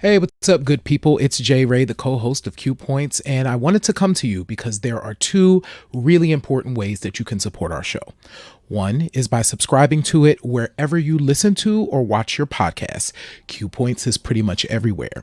Hey, what's up, good people? It's Jay Ray, the co host of Q Points, and I wanted to come to you because there are two really important ways that you can support our show. One is by subscribing to it wherever you listen to or watch your podcasts. Q Points is pretty much everywhere.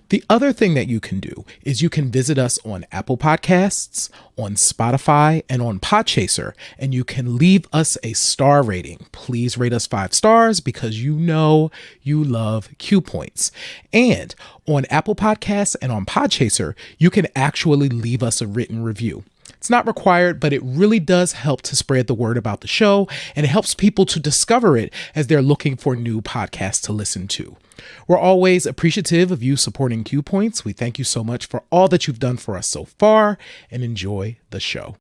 The other thing that you can do is you can visit us on Apple Podcasts, on Spotify, and on Podchaser, and you can leave us a star rating. Please rate us 5 stars because you know you love Q Points. And on Apple Podcasts and on Podchaser, you can actually leave us a written review. It's not required, but it really does help to spread the word about the show, and it helps people to discover it as they're looking for new podcasts to listen to. We're always appreciative of you supporting Q Points. We thank you so much for all that you've done for us so far, and enjoy the show.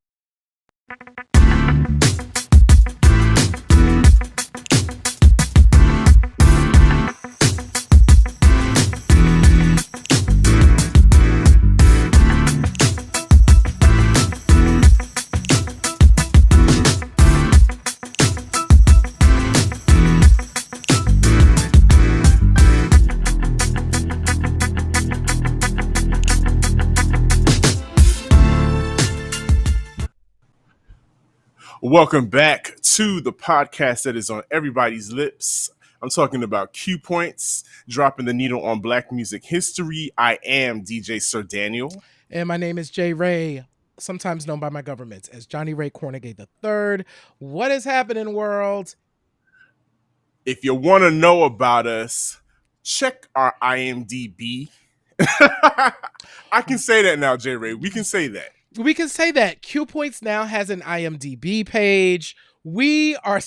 Welcome back to the podcast that is on everybody's lips. I'm talking about Q Points, dropping the needle on Black music history. I am DJ Sir Daniel. And my name is Jay Ray, sometimes known by my government as Johnny Ray Cornegay III. What is happening, world? If you want to know about us, check our IMDb. I can say that now, Jay Ray. We can say that. We can say that Q Points now has an IMDb page. We are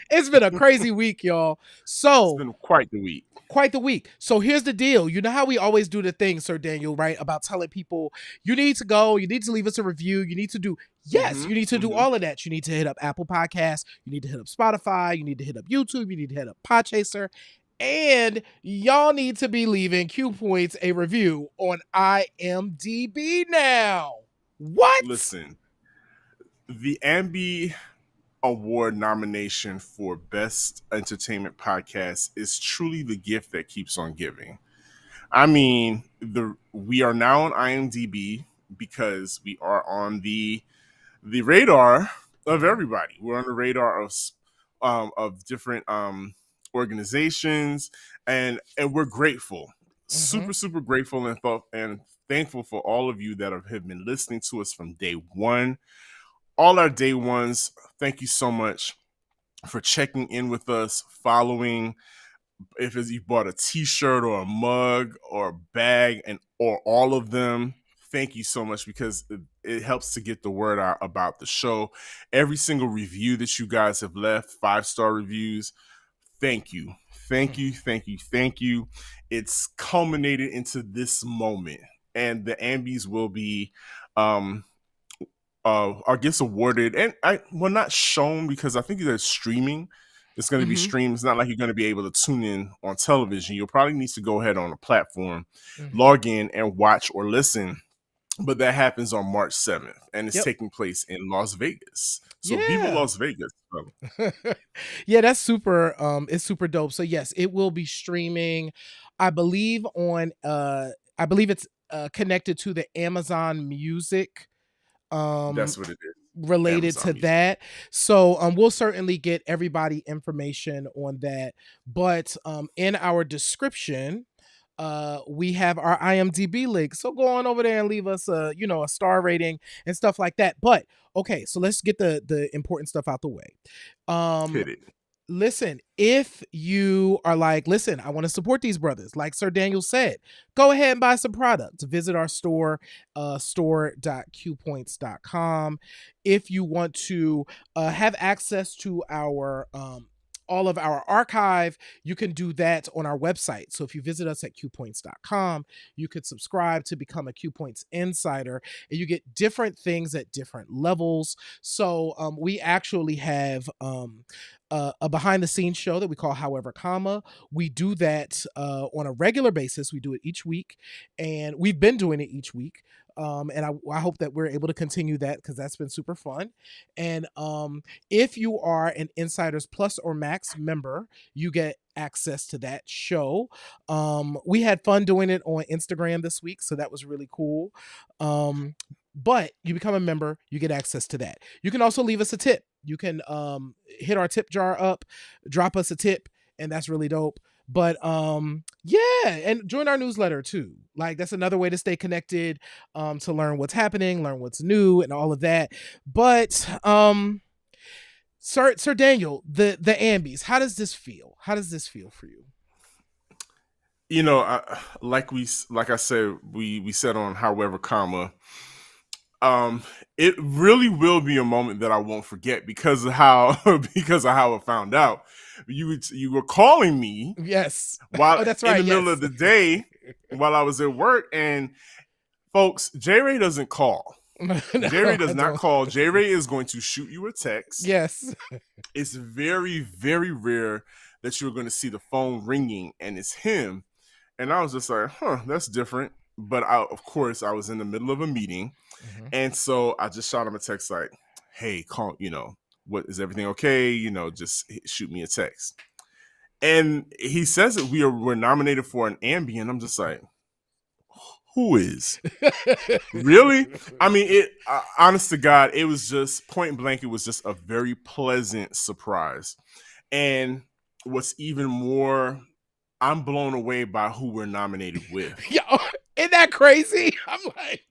it's been a crazy week, y'all. So It's been quite the week. Quite the week. So here's the deal. You know how we always do the thing, Sir Daniel, right? About telling people you need to go, you need to leave us a review, you need to do you need to do all of that. You need to hit up Apple Podcasts, you need to hit up Spotify, you need to hit up YouTube, you need to hit up Podchaser, and y'all need to be leaving Q Points a review on IMDb now. What? Listen, the Ambi Award nomination for Best Entertainment Podcast is truly the gift that keeps on giving. I mean, we are now on IMDb because we are on the radar of everybody. We're on the radar of different organizations, and we're grateful, super grateful and thankful for all of you that have been listening to us from day one. All our day ones, thank you so much for checking in with us, following. If you bought a t-shirt or a mug or a bag or all of them, thank you so much because it helps to get the word out about the show. Every single review that you guys have left, 5-star reviews, thank you. It's culminated into this moment, and the Ambies will be our gifts awarded, and not shown because I think they're streaming. It's going to be streamed. It's not like you're going to be able to tune in on television. You'll probably need to go ahead on a platform, log in and watch or listen. But that happens on March 7th, and it's taking place in Las Vegas. So Viva Las Vegas. Yeah, that's super. It's super dope. So yes, it will be streaming. I believe on. I believe it's connected to the Amazon Music. That's what it is. Related Amazon to Music. That. So we'll certainly get everybody information on that. But in our description, we have our IMDb link. So go on over there and leave us a star rating and stuff like that. But okay, so let's get the important stuff out the way. Hit it. Listen, if you are like, listen, I want to support these brothers, like Sir Daniel said, go ahead and buy some products. Visit our store, store.qpoints.com. If you want to have access to our all of our archive, you can do that on our website. So if you visit us at qpoints.com, you could subscribe to become a Q Points insider, and you get different things at different levels. So we actually have a behind the scenes show that we call However Comma. We do that on a regular basis. We do it each week, and we've been doing it each week. And I hope that we're able to continue that because that's been super fun. And if you are an Insiders Plus or Max member, you get access to that show. We had fun doing it on Instagram this week, so that was really cool. But you become a member, you get access to that. You can also leave us a tip. You can hit our tip jar up, drop us a tip, and that's really dope. But yeah, and join our newsletter too. Like that's another way to stay connected, to learn what's happening, learn what's new, and all of that. But Sir Daniel, the ambies, how does this feel? How does this feel for you? You know, like I said, we said on However Comma, it really will be a moment that I won't forget because of how I found out. You were calling me, yes, while oh that's in right, the yes. middle of the day while I was at work, and folks, J Ray doesn't call. No, J Ray does I not don't. call. J Ray is going to shoot you a text. Yes. It's very, very rare that you're going to see the phone ringing and it's him. And I was just like, huh, that's different. But of course, I was in the middle of a meeting. Mm-hmm. And so I just shot him a text like, hey, call, what, is everything okay? Just shoot me a text. And he says that we're nominated for an Ambien. I'm just like, who is? Really? I mean, honest to God, it was just point blank. It was just a very pleasant surprise. And what's even more, I'm blown away by who we're nominated with. Yo, isn't that crazy? I'm like,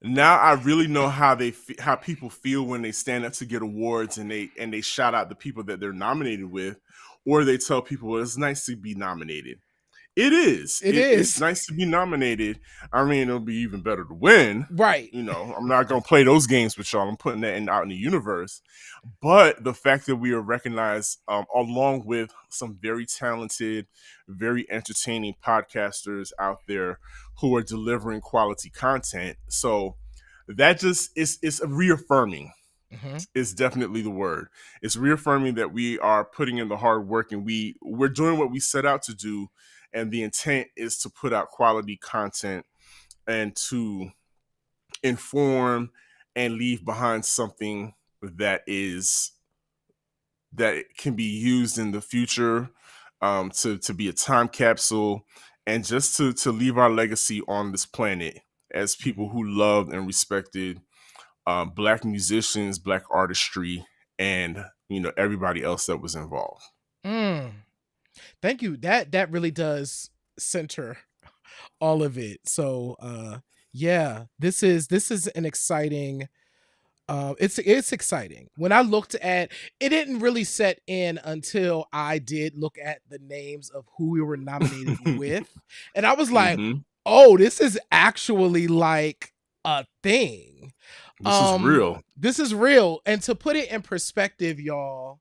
now I really know how people feel when they stand up to get awards and they shout out the people that they're nominated with, or they tell people, well, it's nice to be nominated. It is. It's nice to be nominated. I mean, it'll be even better to win. Right. I'm not going to play those games with y'all. I'm putting that out in the universe. But the fact that we are recognized along with some very talented, very entertaining podcasters out there who are delivering quality content. So that just is reaffirming. Mm-hmm. Is definitely the word. It's reaffirming that we are putting in the hard work and we're doing what we set out to do. And the intent is to put out quality content and to inform and leave behind something that can be used in the future, to be a time capsule, and just to leave our legacy on this planet as people who loved and respected Black musicians, Black artistry, and everybody else that was involved. Thank you. That really does center all of it. So yeah, this is an exciting. It's exciting. When I looked at it, didn't really set in until I did look at the names of who we were nominated with, and I was like, oh, this is actually like a thing. This is real. This is real. And to put it in perspective, y'all,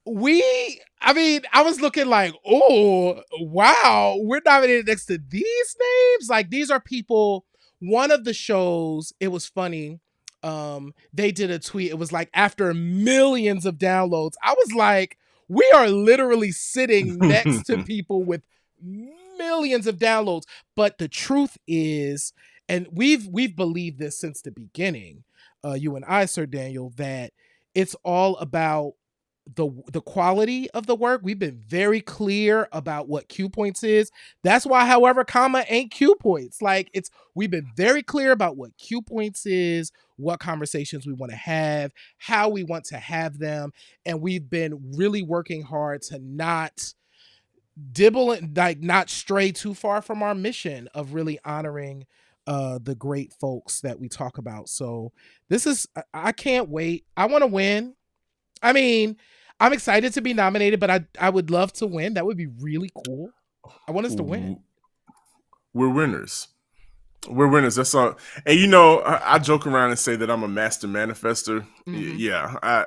I was looking like, oh, wow, we're nominated next to these names. Like, these are people. One of the shows, it was funny. They did a tweet. It was like, after millions of downloads, I was like, we are literally sitting next to people with millions of downloads. But the truth is, and we've believed this since the beginning, you and I, Sir Daniel, that it's all about the quality of the work. We've been very clear about what Q Points is. That's why, however, comma ain't Q Points. Like, we've been very clear about what Q Points is, what conversations we want to have, how we want to have them, and we've been really working hard to not dibble and like not stray too far from our mission of really honoring the great folks that we talk about. So I can't wait. I want to win. I mean, I'm excited to be nominated, but I would love to win. That would be really cool. I want us to win. We're winners. We're winners. That's all. And I joke around and say that I'm a master manifester. Yeah,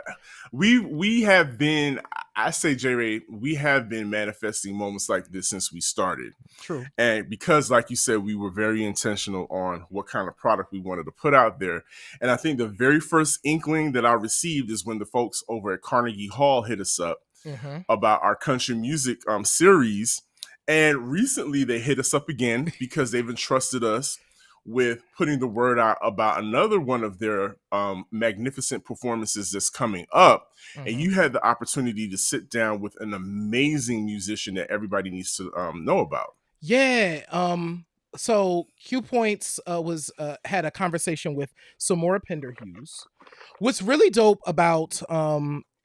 we have been. I say, J Ray, we have been manifesting moments like this since we started. True. And because, like you said, we were very intentional on what kind of product we wanted to put out there. And I think the very first inkling that I received is when the folks over at Carnegie Hall hit us up Mm-hmm. about our country music series. And recently they hit us up again because they've entrusted us with putting the word out about another one of their magnificent performances that's coming up. And Mm-hmm. you had the opportunity to sit down with an amazing musician that everybody needs to know about. Yeah. So Q Points was had a conversation with Samora Pender Hughes. What's really dope about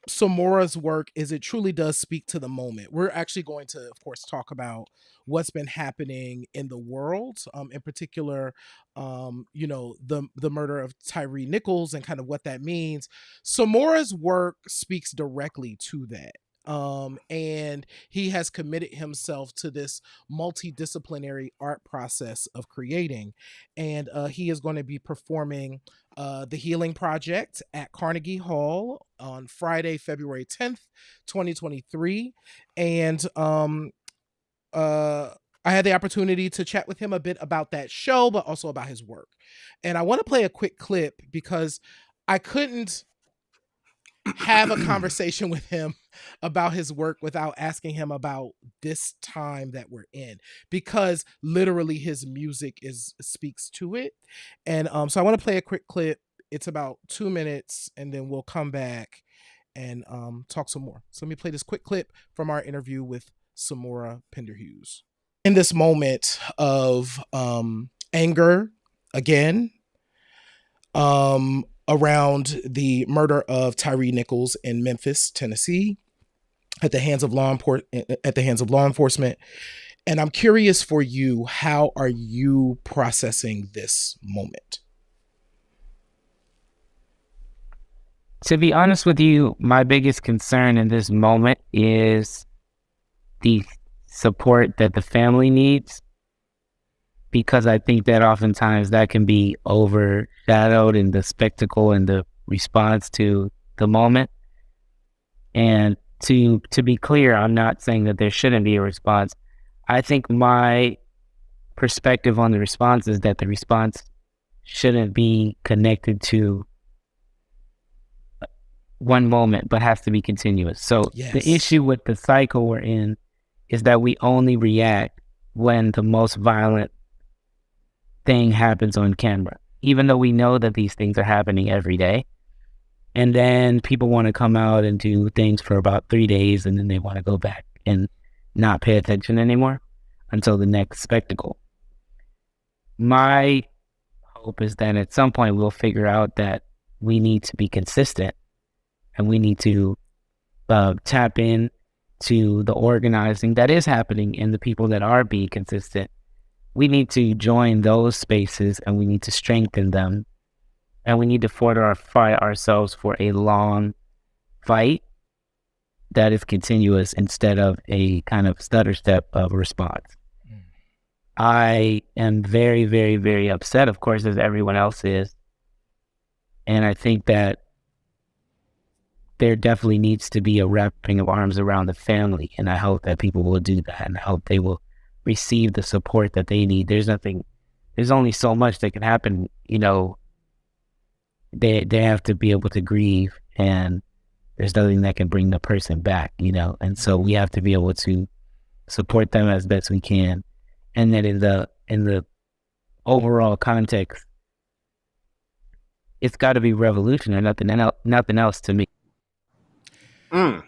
Samora's work is it truly does speak to the moment. We're actually going to, of course, talk about what's been happening in the world, in particular, the murder of Tyree Nichols and kind of what that means. Samora's work speaks directly to that. And he has committed himself to this multidisciplinary art process of creating. And he is going to be performing the Healing Project at Carnegie Hall on Friday, February 10th, 2023. And I had the opportunity to chat with him a bit about that show, but also about his work. And I want to play a quick clip because I couldn't have a conversation with him about his work without asking him about this time that we're in, because literally his music is speaks to it. And so I want to play a quick clip. It's about 2 minutes, and then we'll come back and talk some more. So let me play this quick clip from our interview with Samora Pender Hughes. In this moment of anger again, around the murder of Tyree Nichols in Memphis, Tennessee, at the hands of law enforcement. And I'm curious for you, how are you processing this moment? To be honest with you, my biggest concern in this moment is the support that the family needs, because I think that oftentimes that can be overshadowed in the spectacle and the response to the moment. And to be clear, I'm not saying that there shouldn't be a response. I think my perspective on the response is that the response shouldn't be connected to one moment, but has to be continuous. So Yes. The issue with the cycle we're in is that we only react when the most violent thing happens on camera, even though we know that these things are happening every day. And then people want to come out and do things for about 3 days, and then they want to go back and not pay attention anymore until the next spectacle. My hope is that at some point we'll figure out that we need to be consistent, and we need to tap in to the organizing that is happening and the people that are being consistent. We need to join those spaces, and we need to strengthen them, and we need to fortify ourselves for a long fight that is continuous instead of a kind of stutter step of response. I am very, very, very upset, of course, as everyone else is. And I think that there definitely needs to be a wrapping of arms around the family. And I hope that people will do that. And I hope they will receive the support that they need. There's only so much that can happen. You know, they have to be able to grieve, and there's nothing that can bring the person back, you know? And so we have to be able to support them as best we can. And then in the overall context, it's got to be revolution or nothing else to me. Now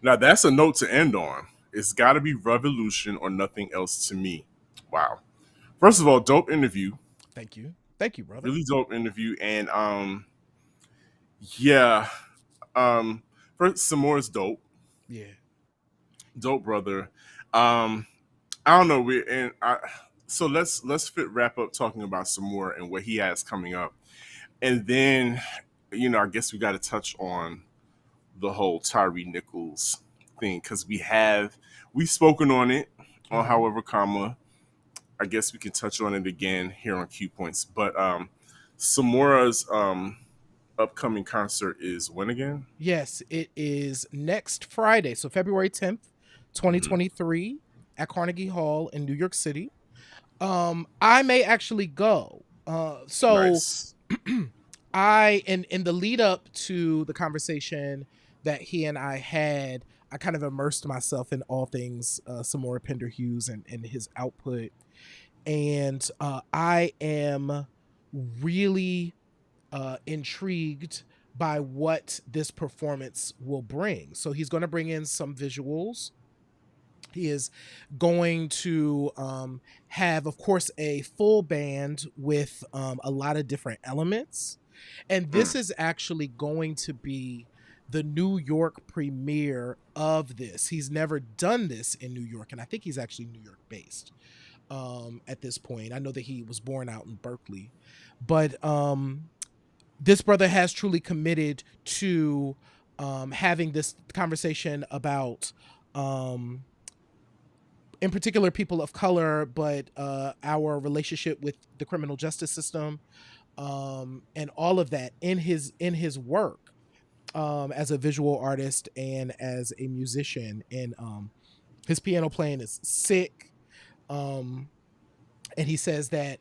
that's a note to end on. It's got to be revolution or nothing else to me. Wow. First of all, dope interview. Thank you, brother. Really dope interview. And yeah. First, Samora's dope. Yeah. Dope, brother. Um, I don't know. So let's wrap up talking about Samora and what he has coming up, and then I guess we got to touch on the whole Tyree Nichols thing, because we've spoken on it on however comma. I guess we can touch on it again here on Q Points. But Samora's upcoming concert is when again? Yes, it is next Friday, so February 10th, Mm-hmm. 2023 at Carnegie Hall in New York City. I may actually go. So Nice. I in the lead up to the conversation that he and I had, I kind of immersed myself in all things some more Pender Hughes and his output. And I am really intrigued by what this performance will bring. So he's going to bring in some visuals. He is going to have, of course, a full band with a lot of different elements. And this Mm. is actually going to be the New York premiere of this. He's never done this in New York, and I think he's actually New York based at this point. I know that he was born out in Berkeley, but this brother has truly committed to having this conversation about in particular people of color, but our relationship with the criminal justice system, and all of that in his work as a visual artist and as a musician. And his piano playing is sick. Um, and he says that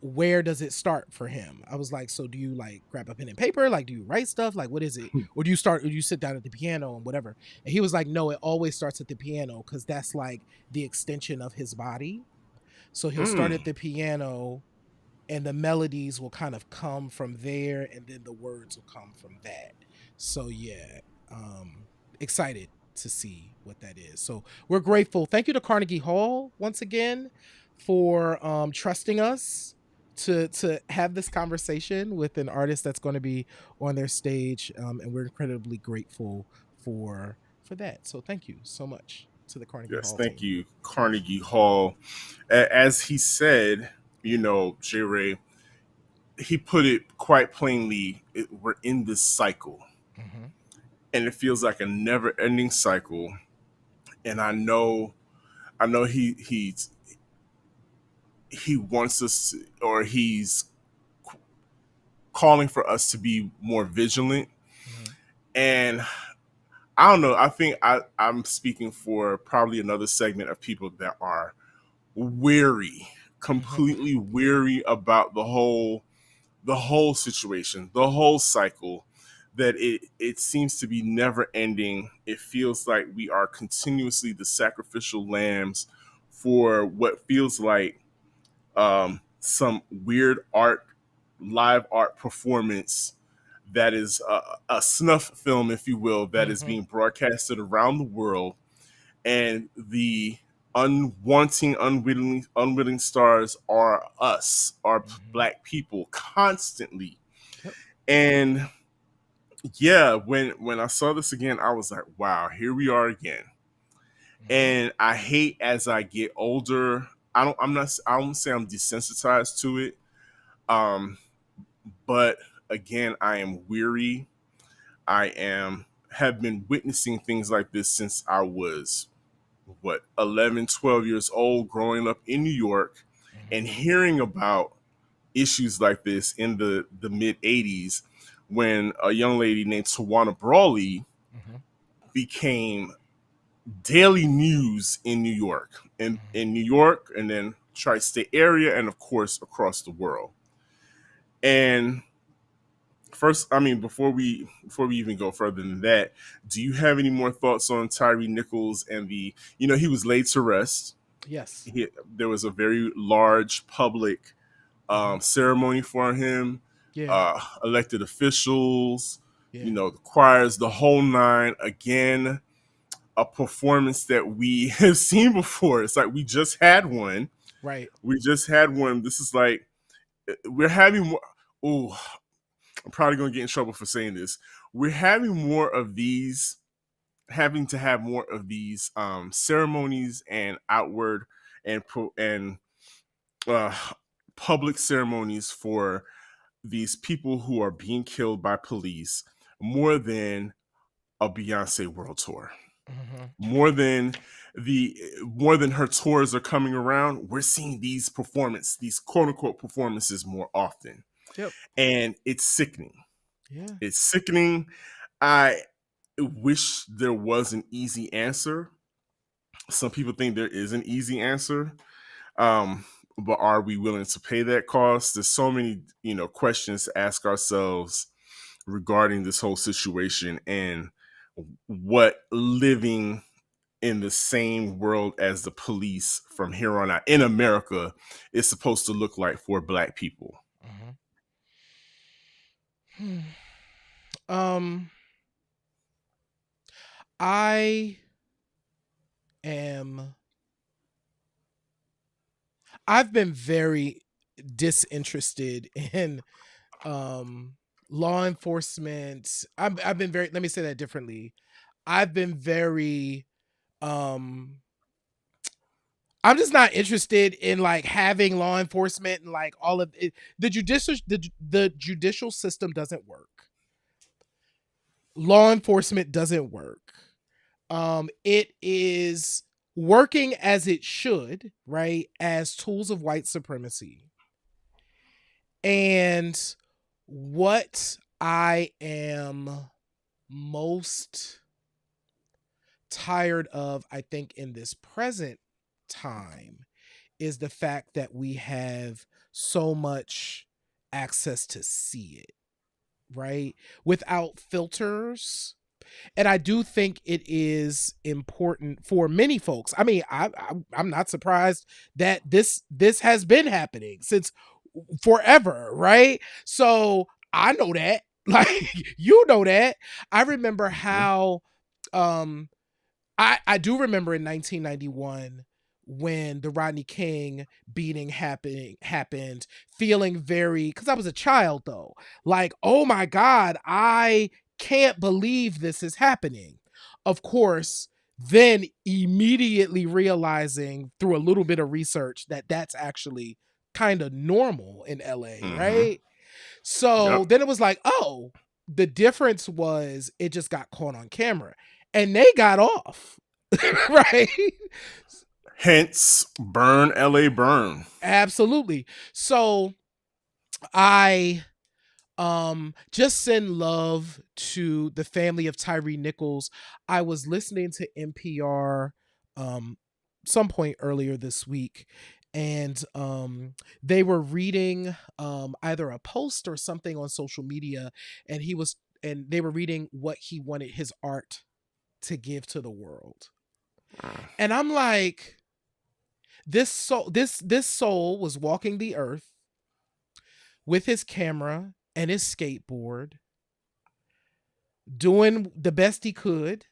where does it start for him? I was like, so do you like grab a pen and paper? Like, do you write stuff? Like, what is it? Or do you sit down at the piano and whatever? And he was like, no, it always starts at the piano because that's like the extension of his body. So he'll start Mm. at the piano and the melodies will kind of come from there and then the words will come from that. So yeah, excited to see what that is. So we're grateful. Thank you to Carnegie Hall once again for trusting us to have this conversation with an artist that's going to be on their stage, and we're incredibly grateful for that. So thank you so much to the Carnegie Yes, Hall thank team. you, Carnegie Hall. As he said, J. Ray, he put it quite plainly. We're in this cycle, Mm-hmm. and it feels like a never-ending cycle. And I know he wants us, or he's calling for us to be more vigilant. Mm-hmm. And I don't know. I think I'm speaking for probably another segment of people that are weary, Mm-hmm. completely weary about the whole situation, the whole cycle, that it seems to be never ending. It feels like we are continuously the sacrificial lambs for what feels like some weird art, live art performance that is a snuff film, if you will, that is Mm-hmm. being broadcasted around the world, and the unwitting stars are us, are Mm-hmm. black people, constantly. Yep. And yeah, when I saw this again, I was like, wow, here we are again. Mm-hmm. And I hate, as I get older, I don't say I'm desensitized to it. Um, but again, I am weary. I am have been witnessing things like this since I was 11, 12 years old, growing up in New York, Mm-hmm. and hearing about issues like this in the mid 80s, when a young lady named Tawana Brawley Mm-hmm. became daily news in New York, and Mm-hmm. in New York, and then tri-state area, and of course across the world. And first, I mean, before we even go further than that, do you have any more thoughts on Tyree Nichols and he was laid to rest. Yes. There was a very large public Mm-hmm. ceremony for him, Yeah. elected officials, Yeah. the choirs, the whole nine. Again, a performance that we have seen before. It's like we just had one. Right. We just had one. This is like we're having more. Oh, I'm probably going to get in trouble for saying this. We're having more of these, having to have more of these ceremonies and outward and uh, public ceremonies for these people who are being killed by police, more than a Beyonce world tour. Mm-hmm. More than more than her tours are coming around, we're seeing these quote unquote performances more often. Yep. And it's sickening. Yeah. It's sickening. I wish there was an easy answer. Some people think there is an easy answer. Um, but are we willing to pay that cost? There's so many, questions to ask ourselves regarding this whole situation and what living in the same world as the police from here on out in America is supposed to look like for Black people. Mm-hmm. I am. I've been very disinterested in law enforcement. I've been very. Let me say that differently. I've been very. I'm just not interested in like having law enforcement and like all of it. The judicial system doesn't work. Law enforcement doesn't work. It is working as it should, right? As tools of white supremacy. And what I am most tired of, I think, in this present time is the fact that we have so much access to see it, right? Without filters. And I do think it is important for many folks. I mean, I'm not surprised that this has been happening since forever, right? So I know that, like you know that. I remember how um I do remember in 1991 when the Rodney King beating happened, feeling very, because I was a child though, like, oh my God, I can't believe this is happening. Of course, then immediately realizing through a little bit of research that that's actually kind of normal in LA, right? So Yep. then it was like, oh, the difference was it just got caught on camera and they got off. Right? Hence, burn LA burn. Absolutely. So I just send love to the family of Tyree Nichols. I was listening to NPR some point earlier this week, and they were reading either a post or something on social media, and they were reading what he wanted his art to give to the world. And I'm like, this soul was walking the earth with his camera and his skateboard, doing the best he could,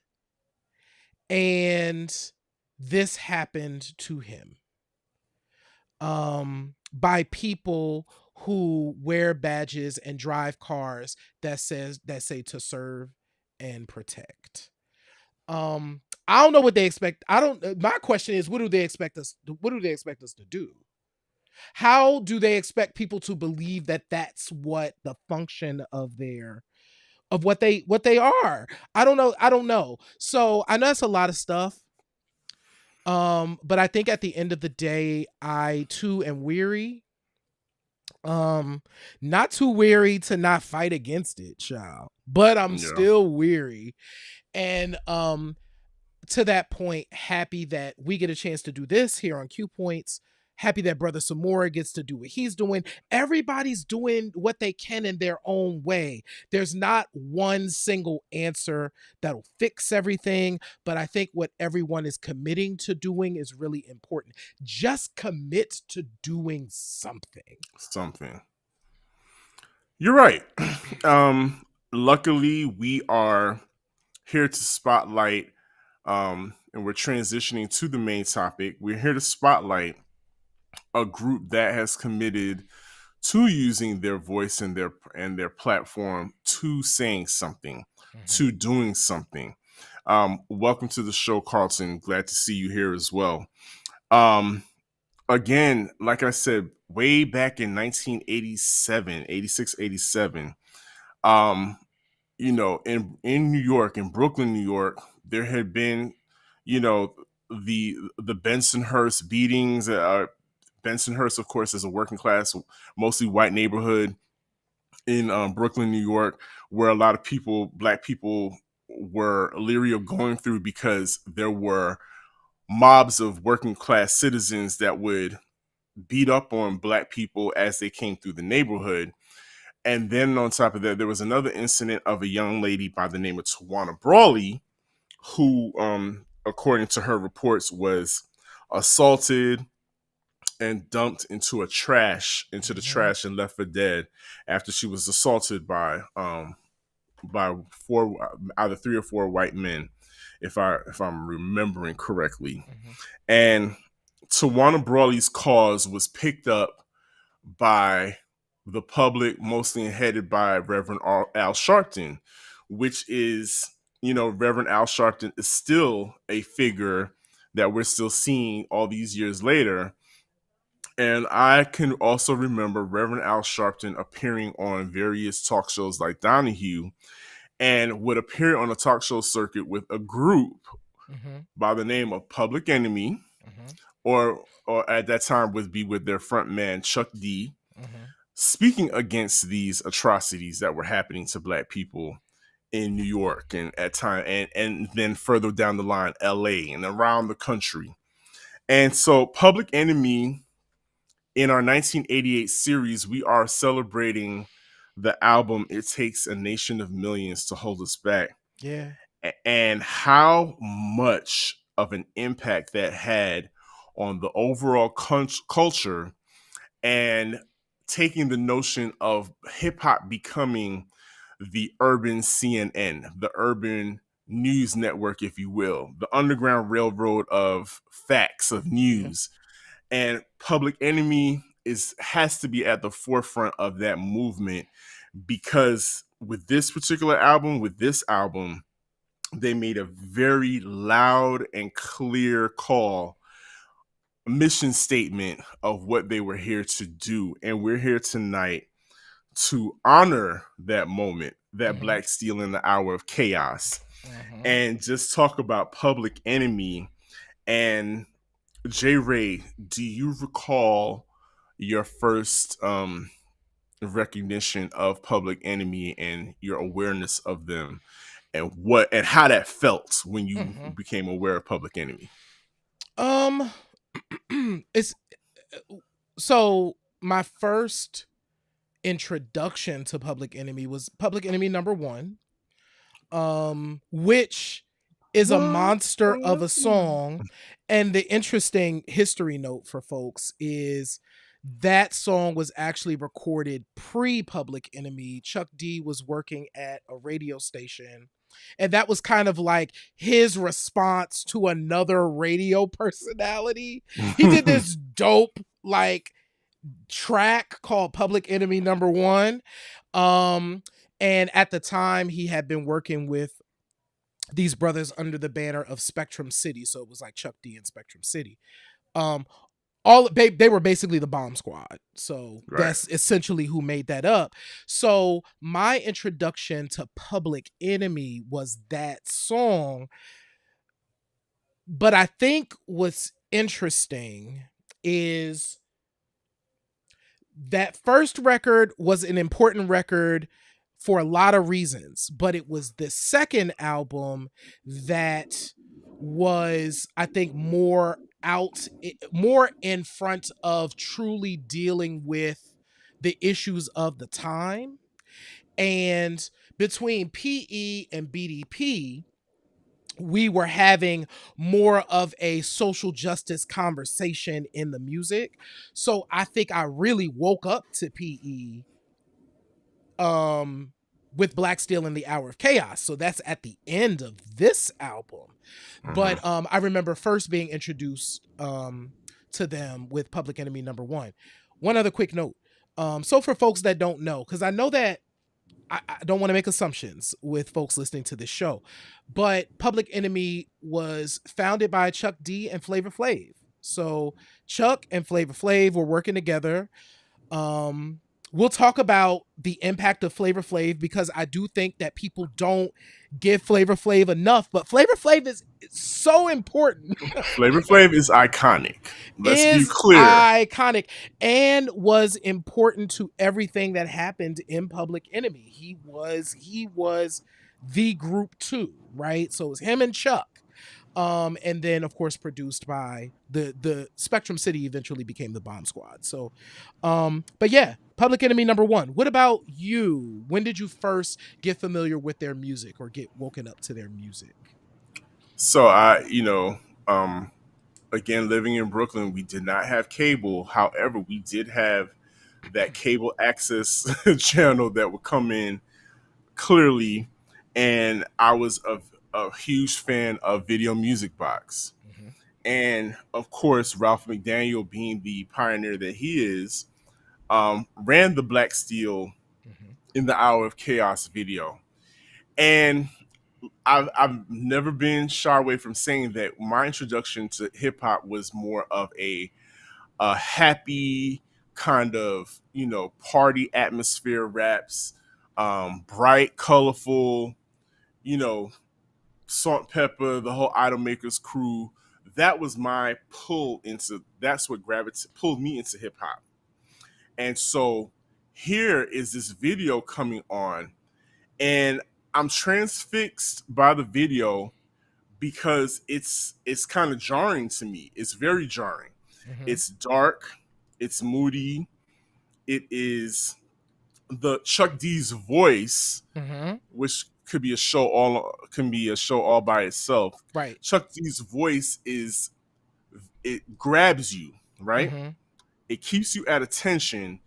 and this happened to him by people who wear badges and drive cars that say to serve and protect. I don't know what they expect. My question is, what do they expect us to do? How do they expect people to believe that that's what the function of what they are? I don't know. So I know that's a lot of stuff. But I think at the end of the day, I too am weary. Not too weary to not fight against it, child. But I'm still weary. And to that point, happy that we get a chance to do this here on Q Points. Happy that Brother Samora gets to do what he's doing. Everybody's doing what they can in their own way. There's not one single answer that'll fix everything, but I think what everyone is committing to doing is really important. Just commit to doing something. You're right. Luckily, we are here to spotlight, and we're transitioning to the main topic. We're here to spotlight a group that has committed to using their voice and their platform to saying something, to doing something. Welcome to the show, Carlton. Glad to see you here as well. Again, like I said, way back in 1987, 86, 87, in New York, in Brooklyn, New York, there had been, the Bensonhurst beatings. Bensonhurst, of course, is a working class, mostly white neighborhood. in Brooklyn, New York, where a lot of people, black people, were leery of going through because there were mobs of working class citizens that would beat up on black people as they came through the neighborhood. And then on top of that, there was another incident of a young lady by the name of Tawana Brawley, who, according to her reports, was assaulted and dumped into the trash and left for dead after she was assaulted by four, either 3 or 4 white men, if I'm remembering correctly. And Tawana Brawley's cause was picked up by the public, mostly headed by Reverend Al Sharpton, which is, Reverend Al Sharpton is still a figure that we're still seeing all these years later. And I can also remember Reverend Al Sharpton appearing on various talk shows like Donahue, and would appear on a talk show circuit with a group by the name of Public Enemy, or at that time would be with their front man, Chuck D, speaking against these atrocities that were happening to black people in New York and at time and then further down the line, LA and around the country. And so Public Enemy, in our 1988 series, we are celebrating the album It Takes a Nation of Millions to Hold Us Back. Yeah. And how much of an impact that had on the overall culture, and taking the notion of hip hop becoming the urban CNN, the urban news network, if you will, the Underground Railroad of facts, of news. And Public Enemy has to be at the forefront of that movement, because with this album, they made a very loud and clear call, mission statement of what they were here to do. And we're here tonight to honor that moment, that Black Steel in the Hour of Chaos, and just talk about Public Enemy. And J. Ray, do you recall your first recognition of Public Enemy and your awareness of them, and how that felt when you became aware of Public Enemy? It's so my first introduction to Public Enemy was Public Enemy #1, which is a monster of a song. And the interesting history note for folks is that song was actually recorded pre-Public Enemy. Chuck D was working at a radio station, and that was kind of like his response to another radio personality. He did this dope like track called Public Enemy #1. And at the time he had been working with these brothers under the banner of Spectrum City. So it was like Chuck D and Spectrum City. They were basically the Bomb Squad. So that's essentially who made that up. So my introduction to Public Enemy was that song. But I think what's interesting is that first record was an important record for a lot of reasons, but it was the second album that was, I think, more in front of truly dealing with the issues of the time. And between PE and BDP, we were having more of a social justice conversation in the music. So I think I really woke up to PE with Black Steel in the Hour of Chaos. So that's at the end of this album. But I remember first being introduced to them with Public Enemy #1. One other quick note. So for folks that don't know, because I know that I don't want to make assumptions with folks listening to this show, but Public Enemy was founded by Chuck D and Flavor Flav. So Chuck and Flavor Flav were working together. We'll talk about the impact of Flavor Flav, because I do think that people don't give Flavor Flav enough, but Flavor Flav is so important. Flavor Flav is iconic. Let's be Is clear. iconic and was important to everything that happened in Public Enemy. He was the group two, right? So it was him and Chuck. And then of course produced by the Spectrum City eventually became the Bomb Squad. So but yeah, Public Enemy number one. What about you? When did you first get familiar with their music or get woken up to their music? So again, living in Brooklyn, we did not have cable. However, we did have that cable access channel that would come in clearly, and I was a huge fan of Video Music Box. Mm-hmm. And of course, Ralph McDaniel, being the pioneer that he is, ran the Black Steel Mm-hmm. in the Hour of Chaos video. And I've never been shy away from saying that my introduction to hip hop was more of a happy kind of, party atmosphere raps, bright, colorful, you know, Salt Pepper, the whole Idol Makers crew. That was my pull into. That's what pulled me into hip hop. And so here is this video coming on, and I'm transfixed by the video because it's kind of jarring to me. It's very jarring. Mm-hmm. It's dark. It's moody. It is the Chuck D's voice, Mm-hmm. which can be a show all by itself. Right. Chuck D's voice it grabs you, right? Mm-hmm. It keeps you at attention,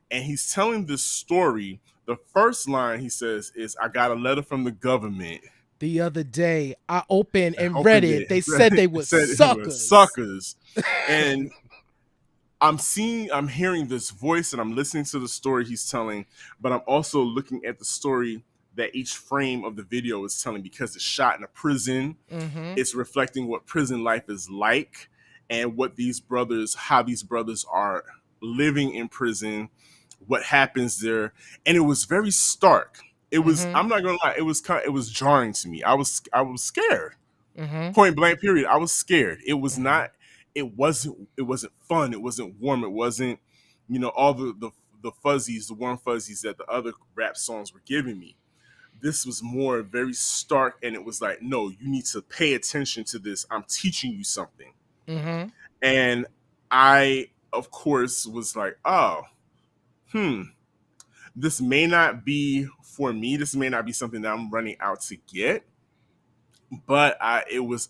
and he's telling this story. The first line he says is, "I got a letter from the government. The other day I opened I and read opened it. it. They said they were Said it was suckers. suckers." And I'm hearing this voice and I'm listening to the story he's telling, but I'm also looking at the story that each frame of the video is telling, because it's shot in a prison. Mm-hmm. It's reflecting what prison life is like and how these brothers are living in prison, what happens there. And it was very stark. It was, Mm-hmm. I'm not gonna lie, it was jarring to me. I was scared. Mm-hmm. Point blank period. I was scared. It was Mm-hmm. not, it wasn't fun. It wasn't warm. It wasn't, all the fuzzies, the warm fuzzies that the other rap songs were giving me. This was more very stark, and it was like, no, you need to pay attention to this. I'm teaching you something. Mm-hmm. And I, of course, was like, oh, this may not be for me. This may not be something that I'm running out to get. But it was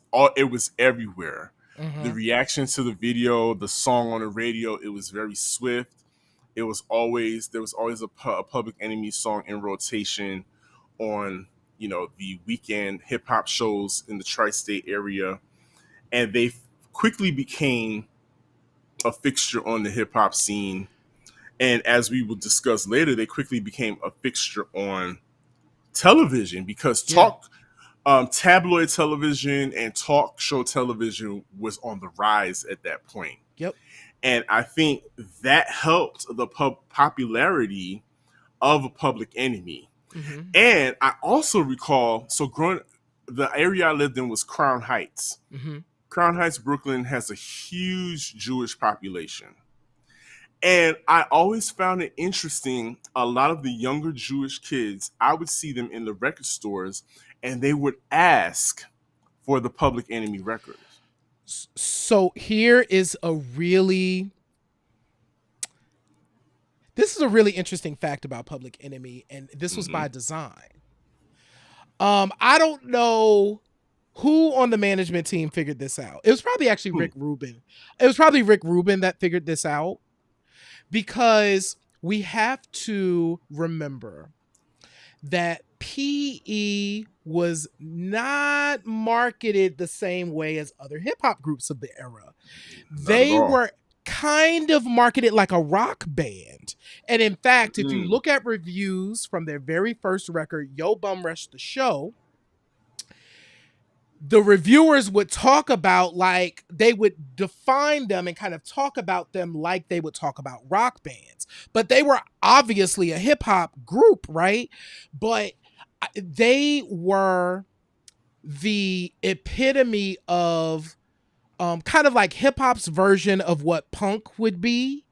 everywhere. Mm-hmm. The reaction to the video, the song on the radio, it was very swift. There was always a Public Enemy song in rotation on the weekend hip hop shows in the tri-state area, and they quickly became a fixture on the hip hop scene. And as we will discuss later, they quickly became a fixture on television, because tabloid television and talk show television was on the rise at that point. Yep. And I think that helped the popularity of a Public Enemy. Mm-hmm. And I also recall, the area I lived in was Crown Heights. Mm-hmm. Crown Heights, Brooklyn has a huge Jewish population. And I always found it interesting. A lot of the younger Jewish kids, I would see them in the record stores, and they would ask for the Public Enemy records. So this is a really interesting fact about Public Enemy, and this was by design. I don't know who on the management team figured this out. It was probably actually Rick Rubin. It was probably Rick Rubin that figured this out, because we have to remember that PE was not marketed the same way as other hip hop groups of the era. They were kind of marketed like a rock band. And in fact, if you look at reviews from their very first record, Yo Bum Rush the Show, the reviewers would talk about, like, they would define them and kind of talk about them like they would talk about rock bands. But they were obviously a hip hop group, right? But they were the epitome of kind of like hip hop's version of what punk would be,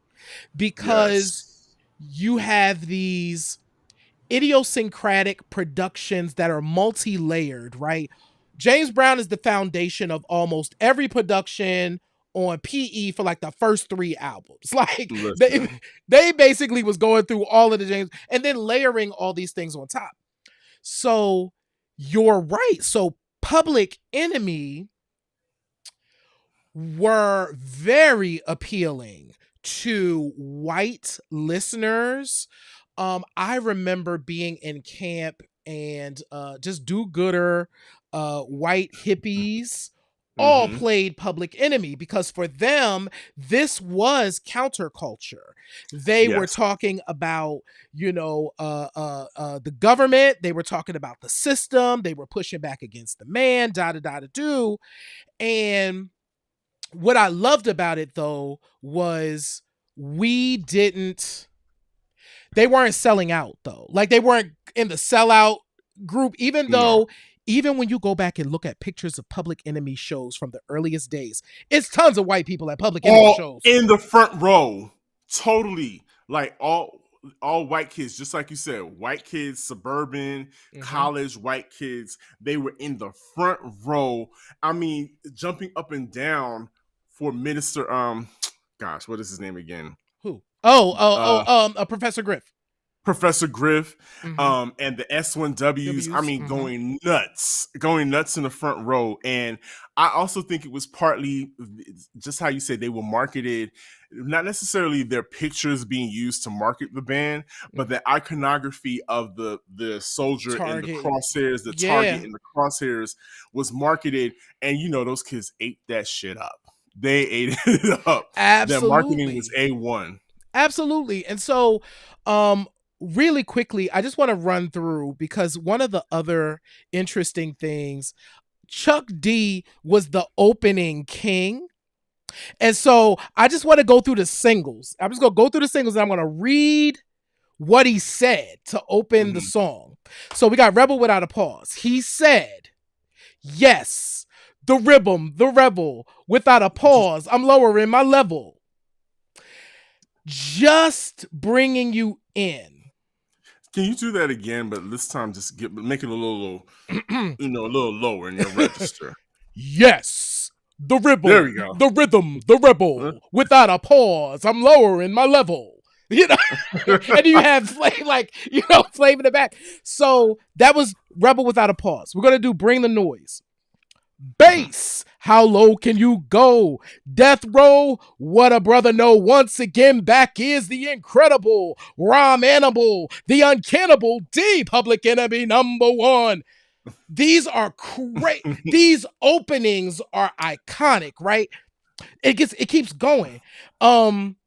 because Yes. you have these idiosyncratic productions that are multi-layered, right? James Brown is the foundation of almost every production on PE for like the first 3 albums. Like Listen. they basically was going through all of the James and then layering all these things on top. So you're right. So Public Enemy were very appealing to white listeners. I remember being in camp and just do-gooder white hippies all Mm-hmm. played Public Enemy because for them this was counterculture. They were Yes. talking about, the government. They were talking about the system. They were pushing back against the man. Da da da da do. And what I loved about it though was we didn't they weren't selling out though. Like they weren't in the sellout group, even No. though even when you go back and look at pictures of Public Enemy shows from the earliest days, it's tons of white people at Public Enemy All shows. in the front row. Totally. Like all white kids, just like you said, white kids, suburban, college white kids, they were in the front row. I mean, jumping up and down for Minister gosh, what is his name again? Who? Professor Griff. Professor Griff, Mhm. and the S1Ws. I W's. mean, going nuts in the front row. And I also think it was partly just how you said they were marketed, not necessarily their pictures being used to market the band, but the iconography of the soldier in the Target. crosshairs, the target in the crosshairs was marketed, and those kids ate that shit up. They ate it up. Their marketing was Absolutely. A1. Absolutely. And so, really quickly, I just want to run through because one of the other interesting things, Chuck D was the opening king. And so I just want to go through the singles. I'm just going to go through the singles and I'm going to read what he said to open the Mhm. song. So we got Rebel Without a Pause. He said, yes, the rhythm, the rebel, without a pause, I'm lowering my level. Just bringing you in. Can you do that again? But this time, just make it a little lower in your register. Yes, the There ribble, we go. the rhythm, the rebel, without a pause, I'm lowering my level. And you have Flame in the back. So that was Rebel Without a Pause. We're gonna do Bring the Noise. Bass, how low can you go? Death Row, what a brother know. Once again, back is the incredible Rom Animal, the uncannibal D, Public Enemy #1. These are great. These openings are iconic, right? It keeps going. Don't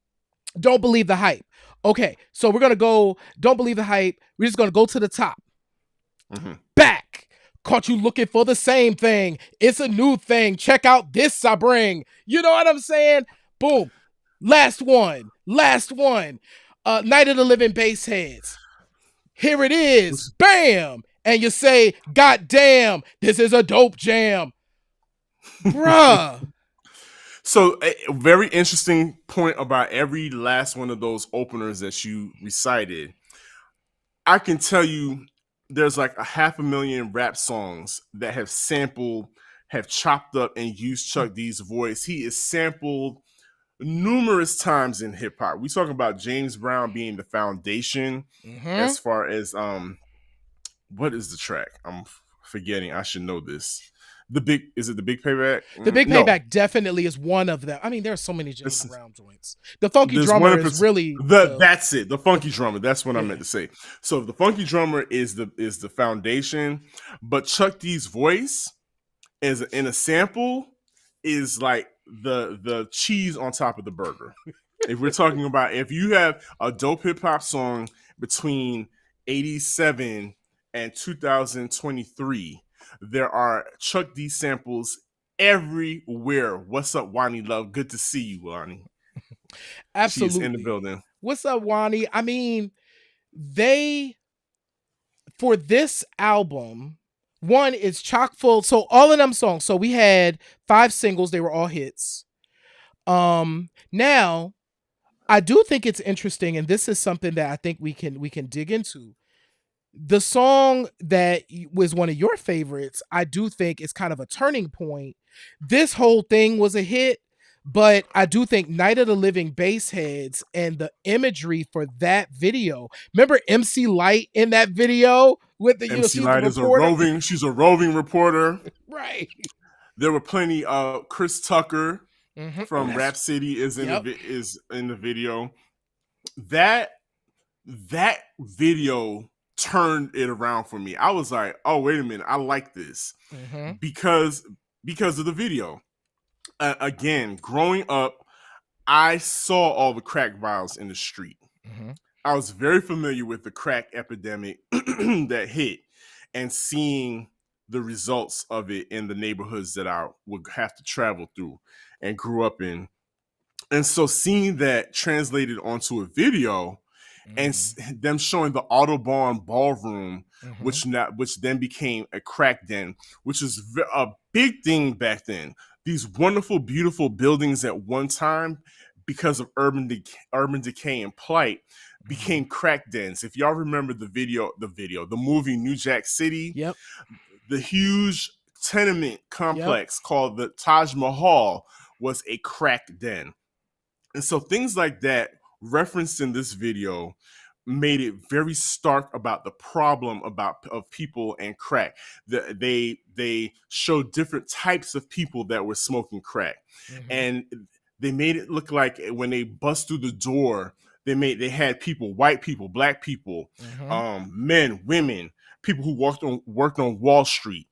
Believe the Hype. Okay, so we're gonna go. Don't Believe the Hype. We're just gonna go to the top. Back. Caught you looking for the same thing. It's a new thing. Check out this I bring. You know what I'm saying? Boom. Last one. Night of the Living Bassheads. Here it is. Bam. And you say, God damn, this is a dope jam. Bruh. So a very interesting point about every last one of those openers that you recited. I can tell you there's like 500,000 rap songs that have chopped up and used Chuck D's voice. He is sampled numerous times in hip hop. We talking about James Brown being the foundation as far as what is the track? I'm forgetting. I should know this. The Big Payback? The Big No. Payback definitely is one of them. I mean, there are so many James Brown joints. The Funky Drummer is really that's it. The Funky Drummer. That's what I meant to say. So the Funky Drummer is the foundation, but Chuck D's voice is in a sample is like the cheese on top of the burger. If we're talking about if you have a dope hip hop song between 87 and 2023, there are Chuck D samples everywhere. What's up, Wani Love? Good to see you, Wani. Absolutely. She's in the building. What's up, Wani? I mean, for this album, One is chock full. So all of them songs. So we had 5 singles. They were all hits. Now I do think it's interesting, and this is something that I think we can dig into. The song that was one of your favorites, I do think is kind of a turning point. This whole thing was a hit, but I do think Night of the Living Bassheads and the imagery for that video. Remember MC Light in that video with the MC she's the Light is reporter. she's a roving reporter. Right. There were plenty. Chris Tucker Oh, from Rap City is yep. is in the video. That video turned it around for me. I was like, oh wait a minute, I like this because of the video. Again, growing up, I saw all the crack vials in the street. I was very familiar with the crack epidemic that hit and seeing the results of it in the neighborhoods that I would have to travel through and grew up in. And so seeing that translated onto a video and them showing the Autobahn ballroom, which then became a crack den, which is a big thing back then. These wonderful, beautiful buildings at one time, because of urban decay and plight, became crack dens. If y'all remember the movie New Jack City, Yep. the huge tenement complex called the Taj Mahal was a crack den. And so things like that referenced in this video made it very stark about the problem of people and crack. They showed different types of people that were smoking crack. And they made it look like when they bust through the door, they had people, white people, black people, men, women, people who worked on Wall Street,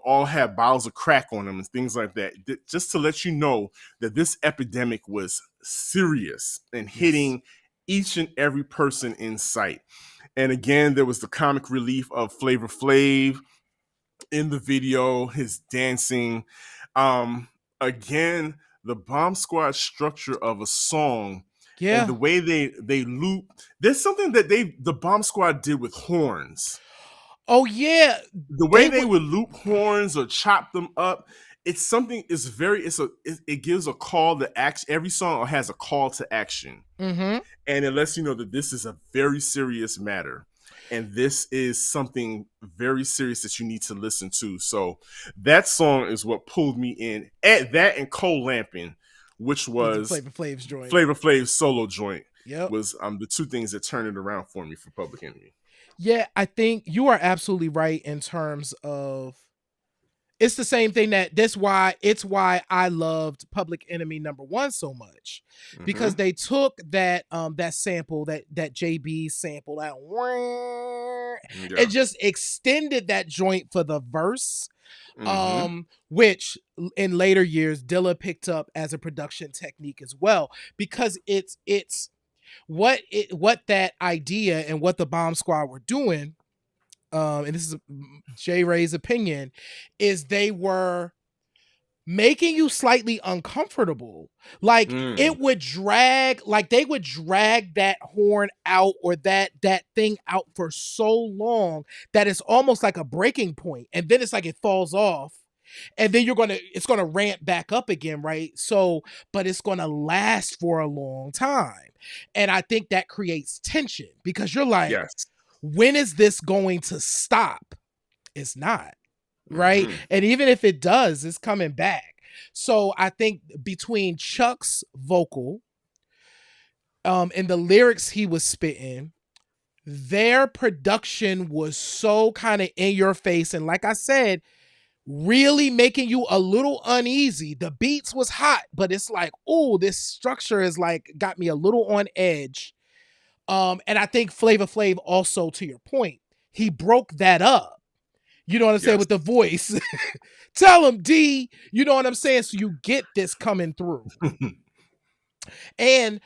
all had bottles of crack on them and things like that. Just to let you know that this epidemic was serious and hitting each and every person in sight. And again, there was the comic relief of Flavor Flav in the video, his dancing. Again, the Bomb Squad structure of a song and the way they loop. There's something that the Bomb Squad did with horns. Oh yeah, the way they would loop horns or chop them up. It's something. It gives a call to action. Every song has a call to action, and it lets you know that this is a very serious matter, and this is something very serious that you need to listen to. So that song is what pulled me in. At that and Cole Lamping, which was Flavor Flav's joint, Flavor Flav's solo joint, Yep. was the two things that turned it around for me for Public Enemy. Yeah, I think you are absolutely right in terms of it's the same thing it's why I loved Public Enemy #1 so much, because they took that that sample, that JB sample, that and just extended that joint for the verse, which in later years Dilla picked up as a production technique as well, because it's what that idea and what the Bomb Squad were doing, and this is J Ray's opinion, is they were making you slightly uncomfortable. Like it would drag, like they would drag that horn out or that thing out for so long that it's almost like a breaking point, and then it's like it falls off. And then it's gonna ramp back up again, right? So, but it's gonna last for a long time. And I think that creates tension because you're like, when is this going to stop? It's not, right? And even if it does, it's coming back. So I think between Chuck's vocal, and the lyrics he was spitting, their production was so kind of in your face. And like I said, really making you a little uneasy. The beats was hot, but it's like, oh, this structure is like got me a little on edge. And I think Flavor Flav also, to your point, he broke that up. You know what I'm saying? With the voice. Tell him, D. You know what I'm saying? So you get this coming through. And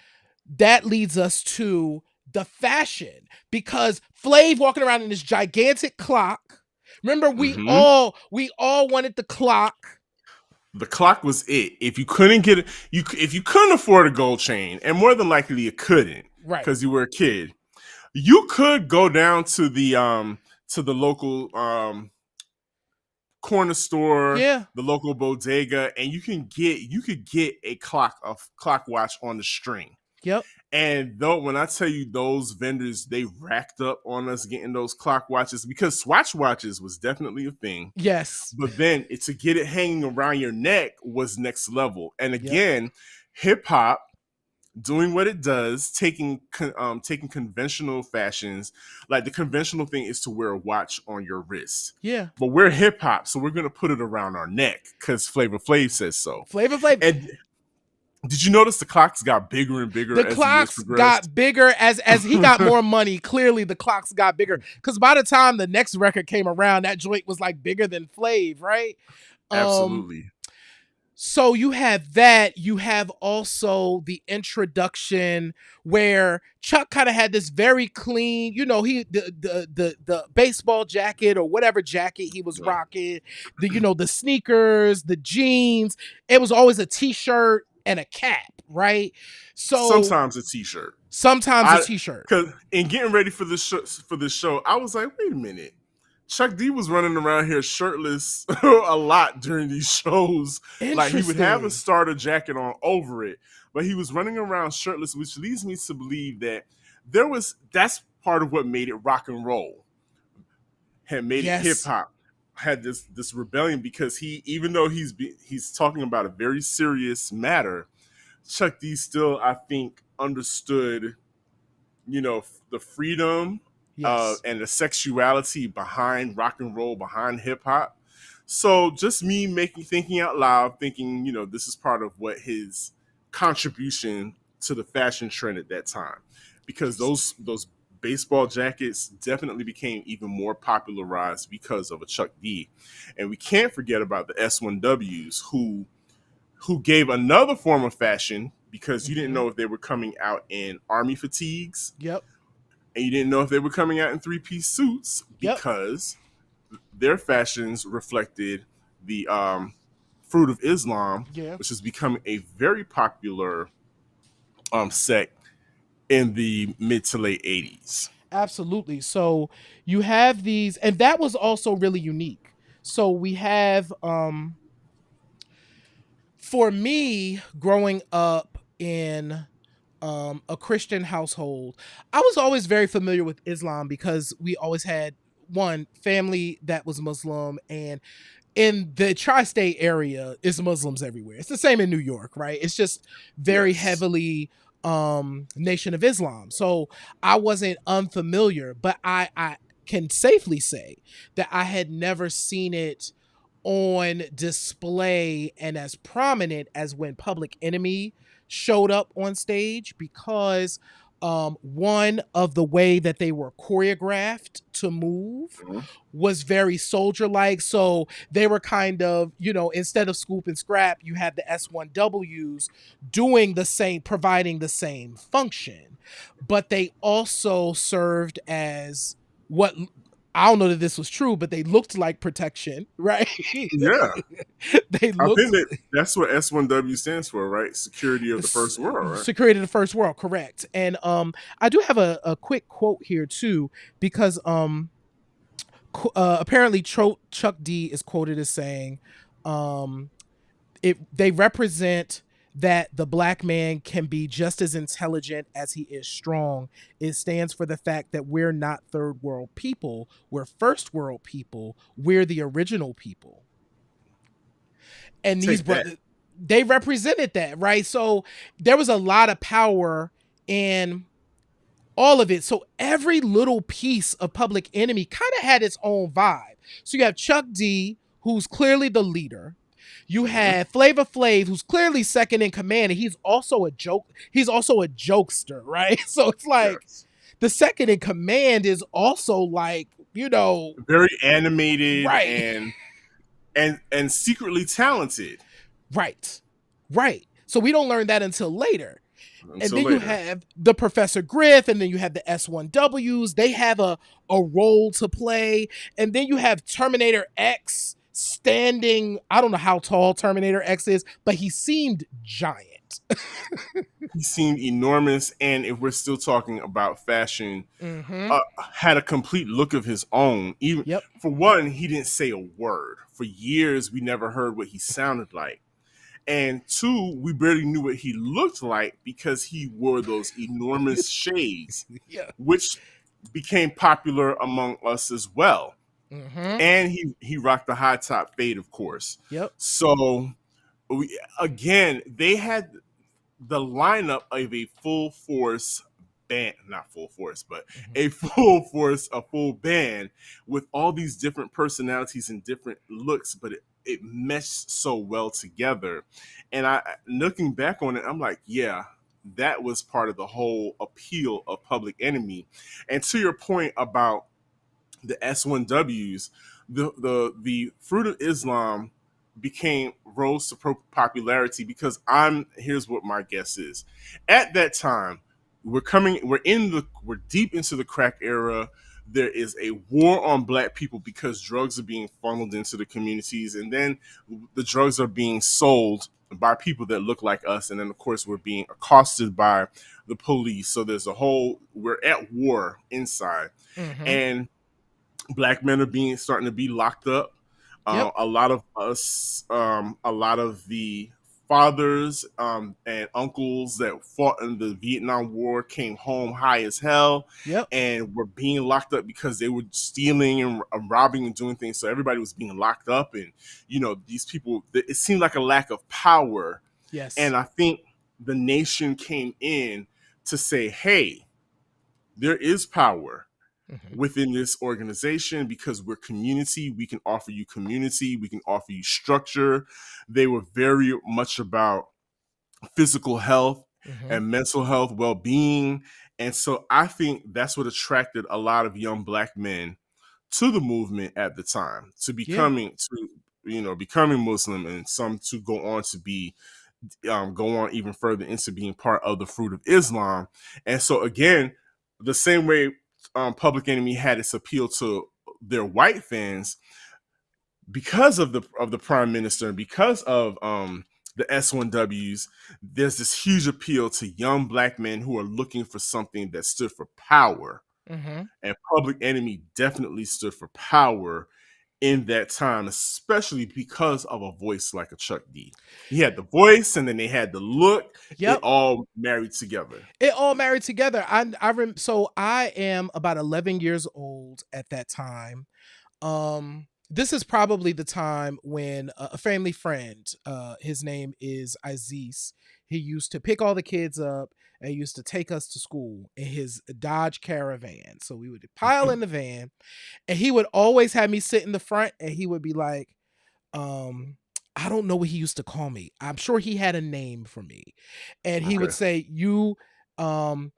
that leads us to the fashion, because Flav walking around in this gigantic clock. Remember, we all wanted the clock. The clock was it. If you couldn't get it, if you couldn't afford a gold chain, and more than likely you couldn't, right? Because you were a kid, you could go down to the local corner store, Yeah. the local bodega, and you could get a clock watch on the string. Yep. And though when I tell you those vendors, they racked up on us getting those clock watches because Swatch watches was definitely a thing. Yes. But then to get it hanging around your neck was next level. And Yep. again, hip hop doing what it does, taking conventional fashions. Like the conventional thing is to wear a watch on your wrist. Yeah. But we're hip hop, so we're gonna put it around our neck because Flavor Flav says so. Flavor Flav. And did you notice the clocks got bigger and bigger? The as clocks the years progressed? got bigger as he got more money. Clearly, the clocks got bigger because by the time the next record came around, that joint was like bigger than Flav, right? Absolutely. So you have that. You have also the introduction where Chuck kind of had this very clean, the baseball jacket or whatever jacket he was rocking, the sneakers, the jeans. It was always a t-shirt and a cap, right? So sometimes a t-shirt. Sometimes a t-shirt. Because in getting ready for this show, I was like, wait a minute. Chuck D was running around here shirtless a lot during these shows. Like he would have a starter jacket on over it, but he was running around shirtless, which leads me to believe that that's part of what made it rock and roll. Had made it hip hop. Had this rebellion because even though he's talking about a very serious matter, Chuck D still, I think, understood, the freedom and the sexuality behind rock and roll, behind hip hop. So just me thinking out loud, thinking, this is part of what his contribution to the fashion trend at that time, because those baseball jackets definitely became even more popularized because of a Chuck D. And we can't forget about the S1Ws who gave another form of fashion, because you didn't know if they were coming out in army fatigues. Yep. And you didn't know if they were coming out in 3-piece suits, because their fashions reflected the fruit of Islam, which has become a very popular sect in the mid to late 80s. Absolutely. So you have these, and that was also really unique. So we have, for me, growing up in a Christian household, I was always very familiar with Islam because we always had one family that was Muslim, and in the tri-state area, it's Muslims everywhere. It's the same in New York, right? It's just very heavily Nation of Islam. So I wasn't unfamiliar, but I can safely say that I had never seen it on display and as prominent as when Public Enemy showed up on stage, because one of the way that they were choreographed to move was very soldier-like. So they were kind of, instead of Scoop and Scrap, you had the S1Ws doing the same, providing the same function, but they also served as what, I don't know that this was true, but they looked like protection, right? Yeah. I think that's what S1W stands for, right? Security of the First World, right? Security of the First World, correct. And I do have a quick quote here too, because apparently Chuck D is quoted as saying, they represent that the black man can be just as intelligent as he is strong. It stands for the fact that we're not third world people. We're first world people. We're the original people. And these brothers, they represented that, right? So there was a lot of power in all of it. So every little piece of Public Enemy kind of had its own vibe. So you have Chuck D, who's clearly the leader. You have Flavor Flav, who's clearly second in command, and he's also a jokester, right? So it's like the second in command is also like, very animated, right, and secretly talented. Right. So we don't learn that until later. You have the Professor Griff, and then you have the S1Ws. They have a role to play. And then you have Terminator X standing. I don't know how tall Terminator X is, but he seemed giant. He seemed enormous, and if we're still talking about fashion, Mm-hmm. had a complete look of his own. Even Yep. for one, he didn't say a word. For years, we never heard what he sounded like. And two, we barely knew what he looked like because he wore those enormous shades, Yeah. which became popular among us as well. Mm-hmm. And he rocked the high top fade, of course. Yep. So again, they had the lineup of a full force band, not full force, but a full band with all these different personalities and different looks, but it meshed so well together. And I, looking back on it, I'm like, yeah, that was part of the whole appeal of Public Enemy. And to your point about the S1Ws, the Fruit of Islam became rose to popularity because here's what my guess is. At that time, we're deep into the crack era. There is a war on black people because drugs are being funneled into the communities, and then the drugs are being sold by people that look like us, and then of course we're being accosted by the police. So we're at war inside. Mm-hmm. And black men are starting to be locked up. Yep. A lot of us, a lot of the fathers and uncles that fought in the Vietnam War came home high as hell, Yep. and were being locked up because they were stealing and robbing and doing things. So everybody was being locked up, and these people. It seemed like a lack of power, Yes. and I think the nation came in to say, "Hey, there is power Mm-hmm. within this organization because we're community. We can offer you community. We can offer you structure." They were very much about physical health Mm-hmm. and mental health, well-being. And so I think that's what attracted a lot of young black men to the movement at the time, to Yeah. becoming Muslim, and some to go on even further into being part of the Fruit of Islam. And so again, the same way Public Enemy had its appeal to their white fans because of the prime minister and because of the S1Ws, there's this huge appeal to young black men who are looking for something that stood for power. Mm-hmm. And Public Enemy definitely stood for power in that time, especially because of a voice like a Chuck D. He had the voice, and then they had the look. It Yep. all married together. It all married together. So I am about 11 years old at that time. This is probably the time when a family friend, his name is Aziz, he used to pick all the kids up and used to take us to school in his Dodge Caravan. So we would pile in the van, and he would always have me sit in the front, and he would be like, um, I don't know what he used to call me. I'm sure he had a name for me. And he would Okay. say, you um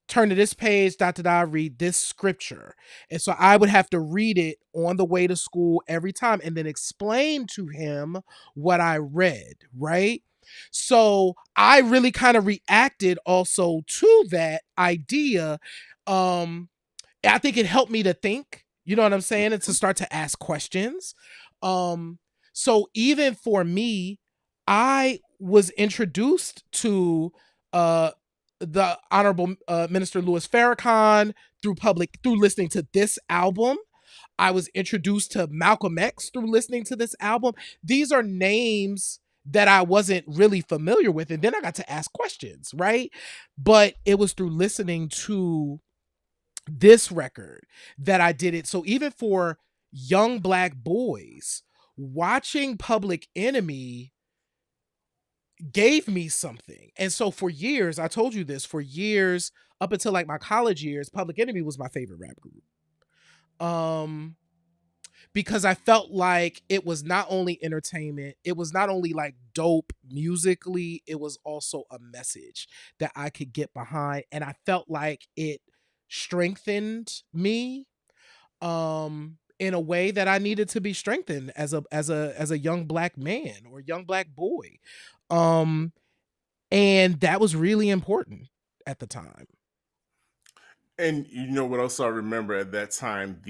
turn to this page, read this scripture. And so I would have to read it on the way to school every time and then explain to him what I read, right? So I really kind of reacted also to that idea. I think it helped me to think, you know what I'm saying, and to start to ask questions. Um, so even for me, I was introduced to uh the Honorable Minister Louis Farrakhan through listening to this album. I was introduced to Malcolm X through listening to this album. These are names that I wasn't really familiar with, and then I got to ask questions, right? But it was through listening to this record that I did it. So even for young black boys, watching Public Enemy gave me something. And so for years, I told you this, for years up until like my college years, Public Enemy was my favorite rap group. Because I felt like it was not only entertainment, it was not only like dope musically, it was also a message that I could get behind, and I felt like it strengthened me in a way that I needed to be strengthened as a young black man or young black boy. Um and that was really important at the time. And you know what else I remember at that time?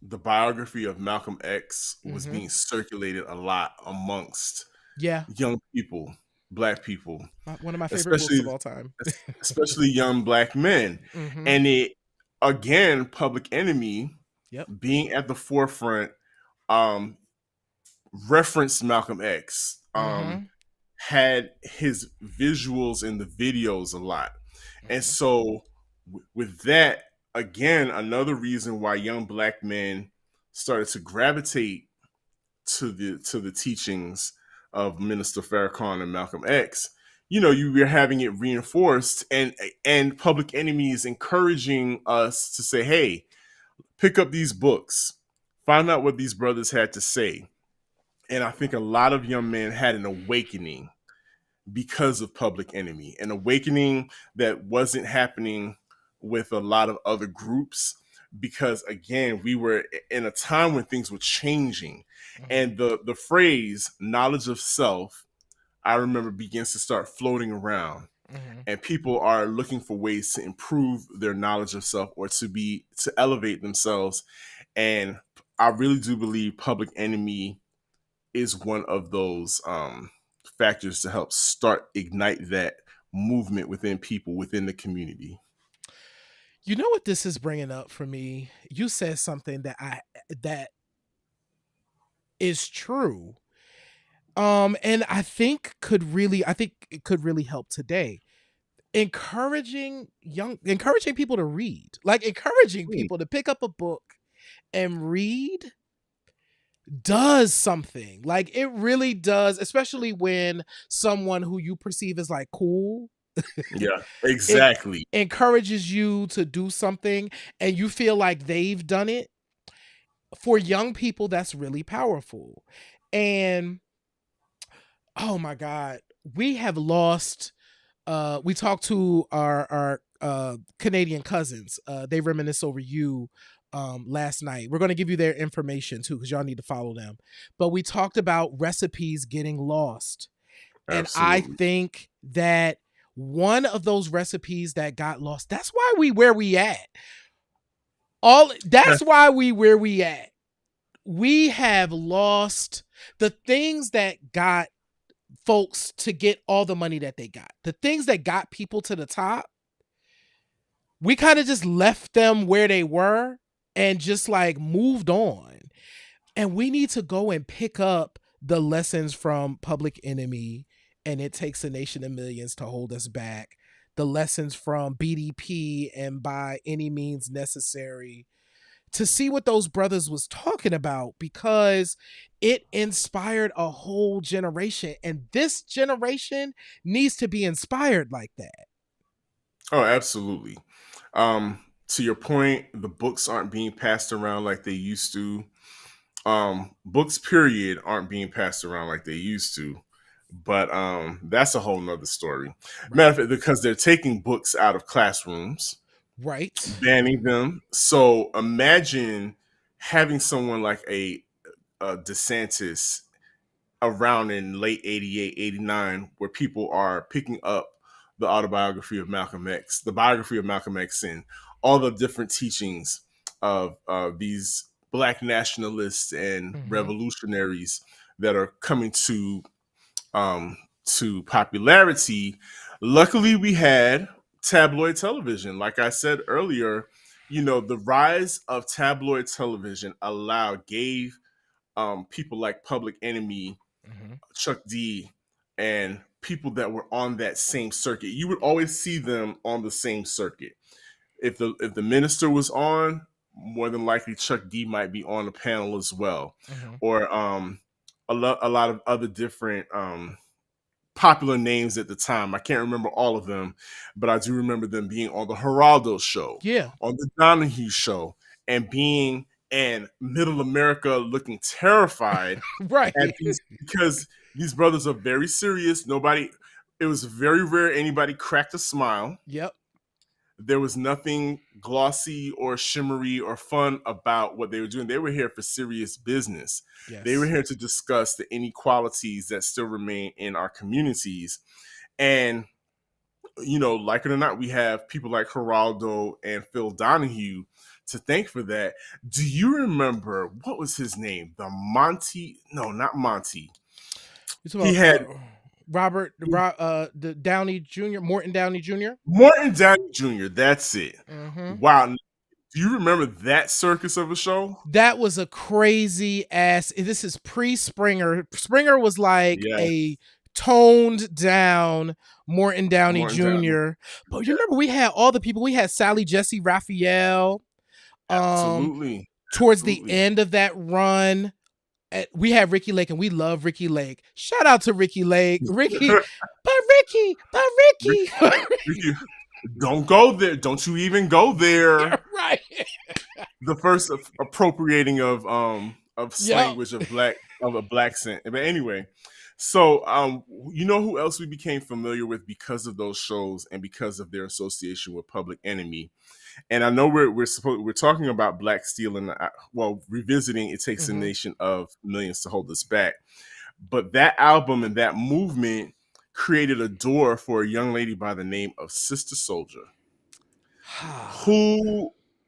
the biography of Malcolm X was Mm-hmm. being circulated a lot amongst Yeah. young people, black people, One of my favorite books especially of all time. especially young black men. Mm-hmm. And it again, Public Enemy Yep. being at the forefront, um, referenced Malcolm X, Mm-hmm. had his visuals in the videos a lot. And Mm-hmm. so with that, again, another reason why young black men started to gravitate to the teachings of Minister Farrakhan and Malcolm X. You know, you were having it reinforced, and Public Enemy is encouraging us to say, "Hey, pick up these books, find out what these brothers had to say." And I think a lot of young men had an awakening because of Public Enemy, an awakening that wasn't happening with a lot of other groups, because again, we were in a time when things were changing, Mm-hmm. and the phrase knowledge of self, I remember, begins to start floating around, Mm-hmm. and people are looking for ways to improve their knowledge of self, or to elevate themselves. And I really do believe Public Enemy is one of those factors to help ignite that movement within people, within the community. You know what this is bringing up for me? You said something that is true. And I think it could really help today. Encouraging people to read. Like encouraging Mm. people to pick up a book and read does something. Like it really does, especially when someone who you perceive as like cool, Yeah, it exactly. encourages you to do something and you feel like they've done it. For young people, that's really powerful. And oh my God, we have lost. We talked to our Canadian cousins. They reminisce over you last night. We're going to give you their information too because y'all need to follow them. But we talked about recipes getting lost, and I Absolutely. think that one of those recipes that got lost. That's why we where we at. All that's why we where we at. We have lost the things that got folks to get all the money that they got. The things that got people to the top, we kind of just left them where they were and just like moved on. And we need to go and pick up the lessons from Public Enemy and It Takes a Nation of Millions to Hold Us Back. The lessons from BDP and By Any Means Necessary, to see what those brothers was talking about, because it inspired a whole generation, and this generation needs to be inspired like that. Oh, absolutely. To your point, the books aren't being passed around like they used to. Books, period, aren't being passed around like they used to. But that's a whole nother story. Matter Right. of fact, because they're taking books out of classrooms, Right. banning them. So imagine having someone like a DeSantis around in late 88, 89, where people are picking up the autobiography of Malcolm X, the biography of Malcolm X, and all the different teachings of these black nationalists and Mm-hmm. revolutionaries that are coming um, to popularity. Luckily, we had tabloid television. Like I said earlier, you know, the rise of tabloid television gave people like Public Enemy, Mm-hmm. Chuck D, and people that were on that same circuit. You would always see them on the same circuit. If the minister was on, more than likely Chuck D might be on the panel as well, Mm-hmm. or a lot of other different popular names at the time. I can't remember all of them, but I do remember them being on the Geraldo show, Yeah. on the Donahue show, and being in Middle America looking terrified Right. at these, because these brothers are very serious. It was very rare anybody cracked a smile. Yep. There was nothing glossy or shimmery or fun about what they were doing. They were here for serious business. They were Yes. here to discuss the inequalities that still remain in our communities. And, you know, like it or not, we have people like Geraldo and Phil Donahue to thank for that. Do you remember what was his name? The Monty? No, not Monty. You talking He about had the Downey Jr., Morton Downey Jr.? Morton Downey Jr. That's it. Mm-hmm. Wow. Do you remember that circus of a show? That was a crazy ass. This is pre-Springer. Springer was like a toned down Morton Downey Jr. But you remember we had all the people. We had Sally Jesse Raphael. Absolutely. Towards the end of that run, we had Ricky Lake, and we love Ricky Lake. Shout out to Ricky Lake. Ricky. Ricky, don't go there. Don't you even go there. Right. The first appropriating of language of a black scent. But anyway, so you know who else we became familiar with because of those shows and because of their association with Public Enemy. And I know we're talking about Black Steel and revisiting It Takes a Nation of Millions to Hold Us Back. But that album and that movement created a door for a young lady by the name of Sister Soldier.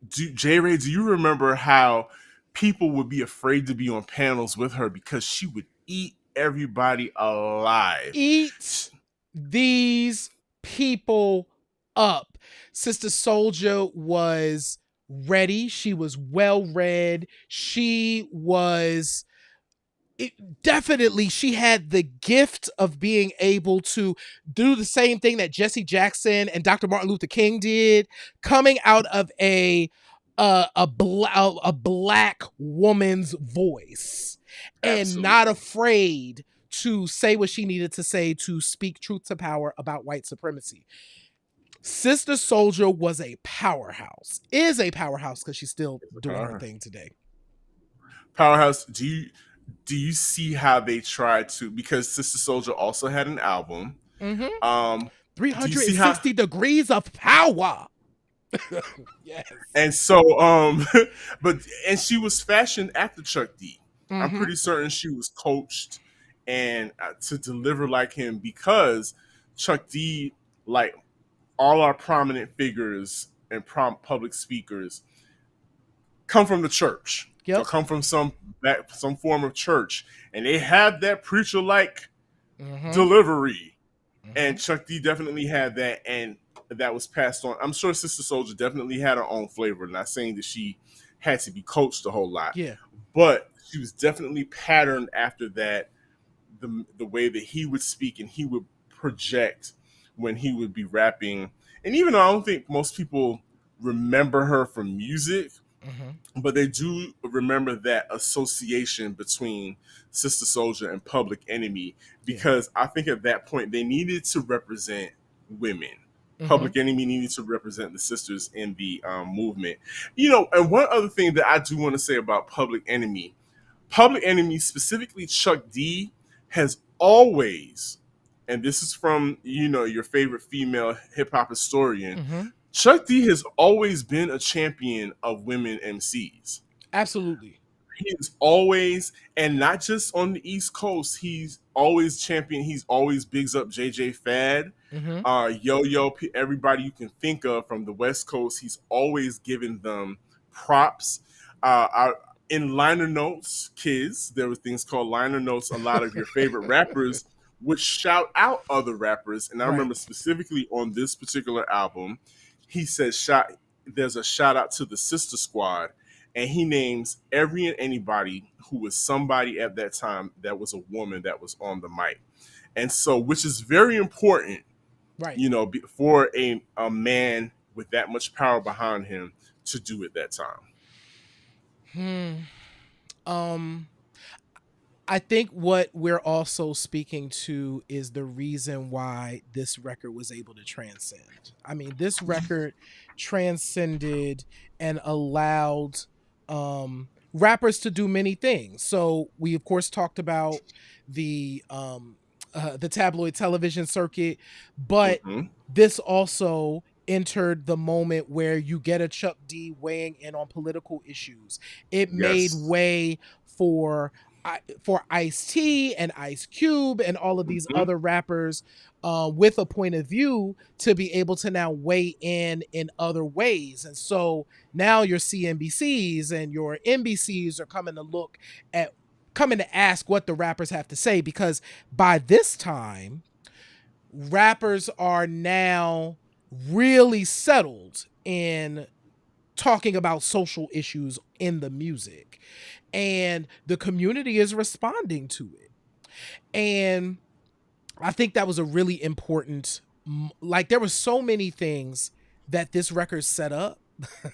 J. Ray, do you remember how people would be afraid to be on panels with her because she would eat everybody alive? Eat these people up. Sister Soldier was ready. She was well read. She had the gift of being able to do the same thing that Jesse Jackson and Dr. Martin Luther King did, coming out of a black woman's voice. Absolutely. And not afraid to say what she needed to say to speak truth to power about white supremacy. Sister Soldier was a powerhouse, is a powerhouse because she's still doing her thing today. Powerhouse. Do you see how they tried to, because Sister Soldier also had an album, 360 Degrees of Power. Yes. And so and she was fashioned after Chuck D. I'm pretty certain she was coached and to deliver like him, because Chuck D, like all our prominent figures and public speakers, come from the church. Yep. Or come from some form of church, and they have that preacher-like delivery. And Chuck D definitely had that, and that was passed on. I'm sure Sister Soldier definitely had her own flavor. Not saying that she had to be coached a whole lot, but she was definitely patterned after that. The way that he would speak and he would project when he would be rapping, and even though I don't think most people remember her from music, but they do remember that association between Sister Soldier and Public Enemy, because I think at that point they needed to represent women. Public Enemy needed to represent the sisters in the movement. And one other thing that I do want to say about Public Enemy, specifically Chuck D, has always, and this is from your favorite female hip hop historian, Chuck D has always been a champion of women MCs. Absolutely. He's always, and not just on the East Coast, he's always champion. He's always bigs up JJ Fad, Yo-Yo, everybody you can think of from the West Coast. He's always given them props. In liner notes, kids, there were things called liner notes. A lot of your favorite rappers would shout out other rappers. And I remember specifically on this particular album, he says there's a shout out to the Sister Squad, and he names every and anybody who was somebody at that time that was a woman that was on the mic. And so, which is very important, for a man with that much power behind him to do at that time. I think what we're also speaking to is the reason why this record was able to transcend. I mean, this record transcended and allowed rappers to do many things. So we of course talked about the tabloid television circuit, but this also entered the moment where you get a Chuck D weighing in on political issues. It made way for for Ice-T and Ice Cube and all of these Mhm. other rappers with a point of view to be able to now weigh in other ways. And so now your CNBCs and your NBCs are coming to ask what the rappers have to say, because by this time rappers are now really settled in talking about social issues in the music, and the community is responding to it. And I think that was a really important, like, there were so many things that this record set up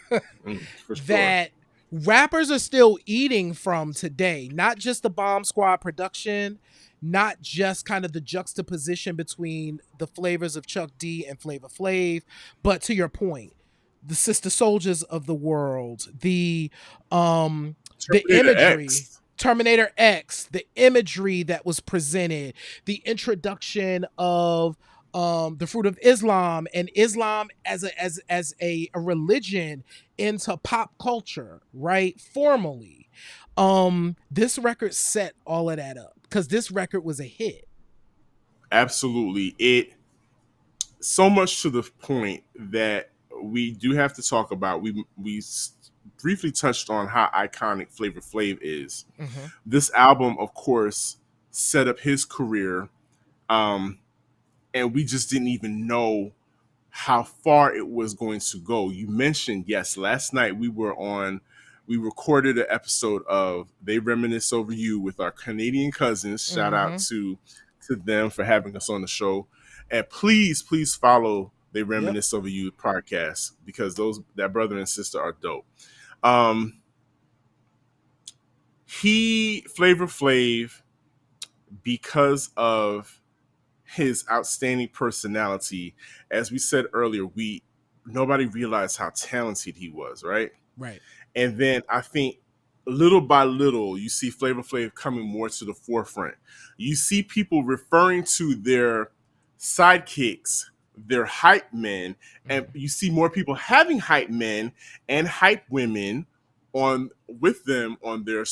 For sure. that rappers are still eating from today. Not just the Bomb Squad production, not just kind of the juxtaposition between the flavors of Chuck D and Flavor Flav, but to your point, the Sister Soldiers of the world, the Terminator imagery, X. Terminator X, the imagery that was presented, the introduction of the fruit of Islam and Islam as a religion into pop culture, right? Formally. This record set all of that up because this record was a hit. Absolutely. It so much to the point that we do have to talk about. We briefly touched on how iconic Flavor Flav is. Mm-hmm. This album, of course, set up his career, um, and we just didn't even know how far it was going to go. You mentioned, yes, last night we recorded an episode of They Reminisce Over You with our Canadian cousins. Shout out Mm-hmm. to them for having us on the show. And please follow They Yep. Reminisce Over You podcast, because that brother and sister are dope. Um Flavor Flav, because of his outstanding personality, as we said earlier, nobody realized how talented he was, right? Right. And then I think little by little, you see Flavor Flav coming more to the forefront. You see people referring to their sidekicks, their hype men, and you see more people having hype men and hype women on with them on their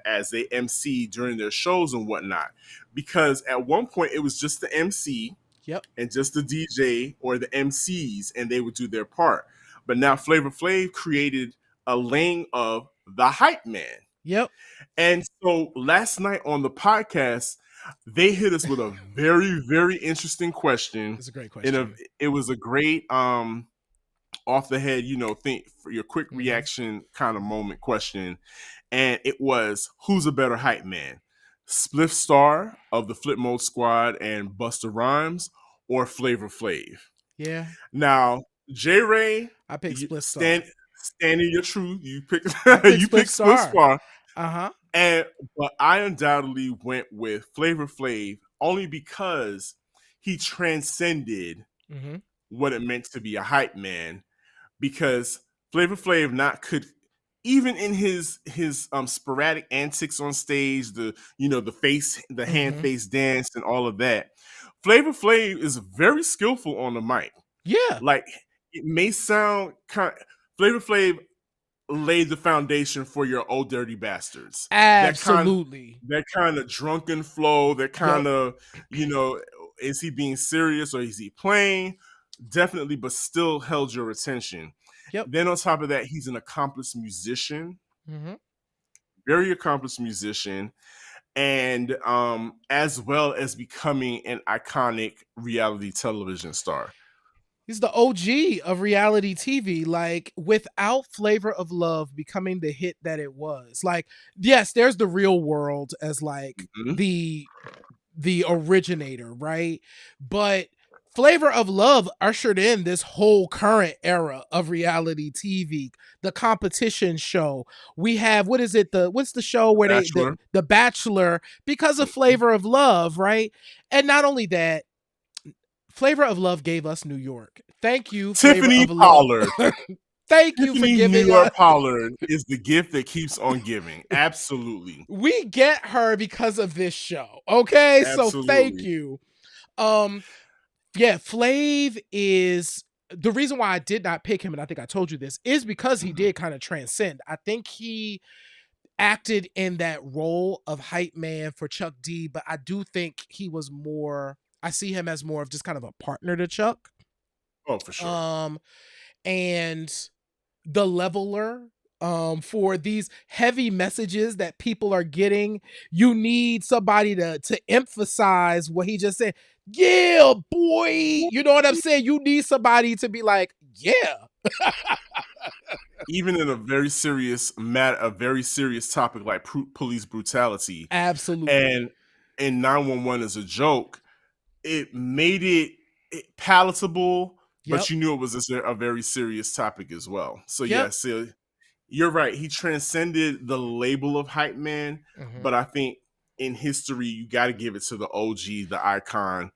as they MC during their shows and whatnot. Because at one point it was just the MC Yep. and just the DJ or the MCs, and they would do their part. But now Flavor Flav created a lane of the hype man. Yep. And so last night on the podcast, they hit us with a very, very interesting question. It's a great question. It was a great off the head, think for your quick reaction kind of moment question. And it was, who's a better hype man? Spliff Star of the Flip Mode Squad and Busta Rhymes, or Flavor Flav? Yeah. Now, J Ray, I picked Spliff Star. stand in your truth. You pick you pick Spliff Star. Uh-huh. But I undoubtedly went with Flavor Flav only because he transcended what it meant to be a hype man. Because Flavor Flav could, even in his sporadic antics on stage, the hand face dance and all of that, Flavor Flav is very skillful on the mic. Yeah. Like, it may sound Flavor Flav laid the foundation for your Old Dirty Bastards. Absolutely. That kind of drunken flow, that kind of, is he being serious or is he playing? Definitely, but still held your attention. Yep. Then on top of that, he's an accomplished musician, very accomplished musician, and as well as becoming an iconic reality television star. He's the OG of reality TV. Like, without Flavor of Love becoming the hit that it was, like, yes, there's The Real World as like the originator, right? But Flavor of Love ushered in this whole current era of reality TV, the competition show. We have, what's the show where the Bachelor, because of Flavor of Love, right? And not only that, Flavor of Love gave us New York. Thank you, Tiffany Flavor of Pollard. Love. Thank you for giving New York Pollard is the gift that keeps on giving. Absolutely. We get her because of this show. Okay? Absolutely. So thank you. Yeah, Flav is the reason why I did not pick him, and I think I told you this, is because he did kind of transcend. I think acted in that role of hype man for Chuck D, but I do think he was more, I see him as more of just kind of a partner to Chuck. Oh, for sure. And the leveler, for these heavy messages that people are getting. You need somebody to emphasize what he just said. Yeah, boy. You know what I'm saying? You need somebody to be like, yeah. Even in a very serious a very serious topic like police brutality, Absolutely. and 911 is a joke, it made it palatable, but Yep. you knew it was a very serious topic as well. So Yep. yes, you're right. He transcended the label of hype man, but I think in history you got to give it to the OG, the icon.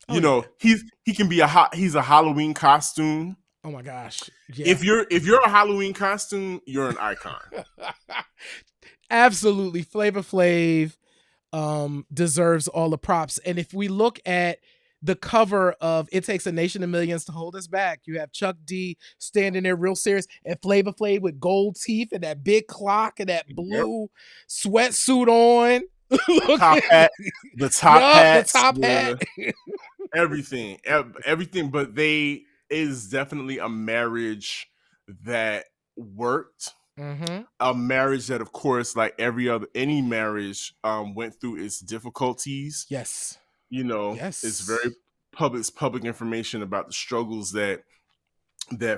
You know, he can be he's a Halloween costume. Oh my gosh. Yeah. If you're a Halloween costume, you're an icon. Absolutely. Flavor Flav deserves all the props. And if we look at the cover of It Takes a Nation of Millions to Hold Us Back, you have Chuck D standing there real serious, and Flavor Flav with gold teeth and that big clock and that blue sweatsuit on. The top hat, the top hats, the top hat. everything. But it is definitely a marriage that worked. A marriage that, of course, like any marriage, went through its difficulties. Yes. You know, it's very public information about the struggles that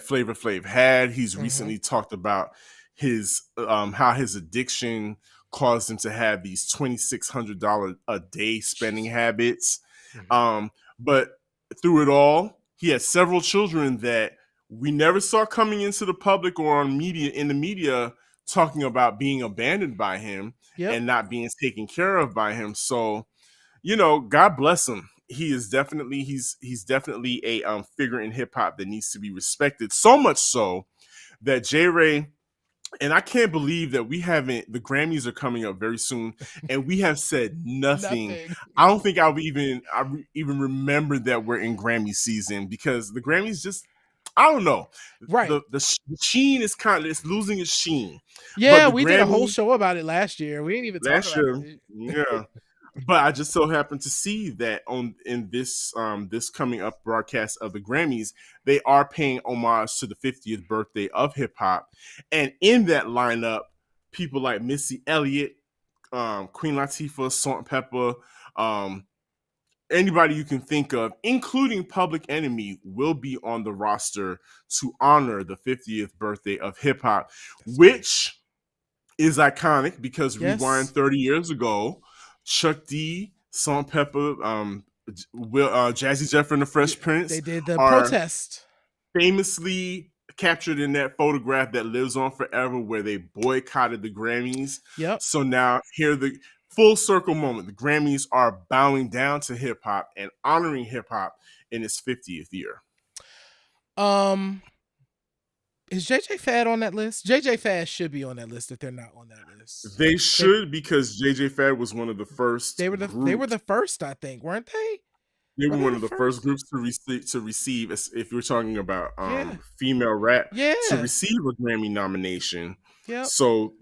Flavor Flav had. He's recently talked about his how his addiction caused him to have these $2,600 a day spending habits. But through it all, he had several children that we never saw coming into the public or in the media talking about being abandoned by him and not being taken care of by him. So, you know, God bless him. He is definitely he's definitely a figure in hip hop that needs to be respected. So much so that J. Ray, and I can't believe that the Grammys are coming up very soon, and we have said nothing. I don't think I even remember that we're in Grammy season, because the Grammys just, I don't know. Right. The sheen is it's losing its sheen. Yeah, we did a whole show about it last year. We didn't even talk about it. Yeah. But I just so happened to see that in this coming up broadcast of the Grammys, they are paying homage to the 50th birthday of hip hop, and in that lineup, people like Missy Elliott, Queen Latifah, Salt-N-Pepa, anybody you can think of, including Public Enemy, will be on the roster to honor the 50th birthday of hip hop, which is iconic because rewind 30 years ago, Chuck D, Salt-N-Pepa, Jazzy Jeff and the Fresh Prince, they did the protest, famously captured in that photograph that lives on forever, where they boycotted the Grammys. So now here the full circle moment. The Grammys are bowing down to hip hop and honoring hip hop in its 50th year. Is JJ Fad on that list? JJ Fad should be on that list if they're not on that list. They should, because JJ Fad was one of the first. They were the first, I think, weren't they? They were one of the first groups to receive, if you're talking about female rap, to receive a Grammy nomination. So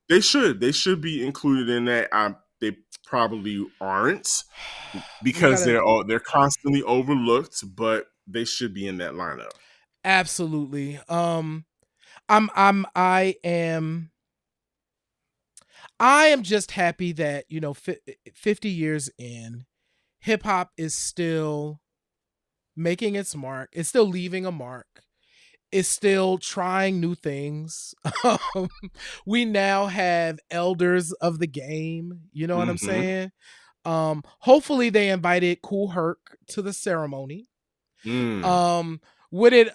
they should be included in that. They probably aren't, because they're constantly overlooked, but they should be in that lineup. Absolutely. I am just happy that, 50 years in, hip hop is still making its mark. It's still leaving a mark. It's still trying new things. We now have elders of the game. You know what I'm saying? Hopefully they invited Kool Herc to the ceremony. What did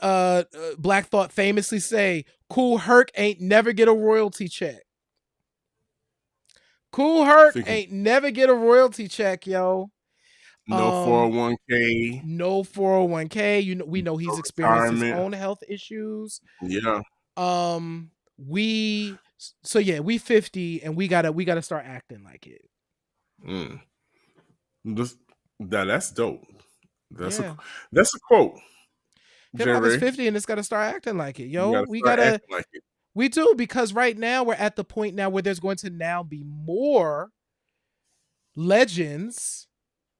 Black Thought famously say? Kool Herc ain't never get a royalty check. Kool Herc ain't never get a royalty check, yo. No 401k. No 401k. We know he's experienced his own health issues. Yeah. We 50, and we gotta start acting like it. That's dope. That's a quote. Hip hop is 50, and it's gotta start acting like it, yo. We gotta We do, because right now we're at the point now where there's going to now be more legends.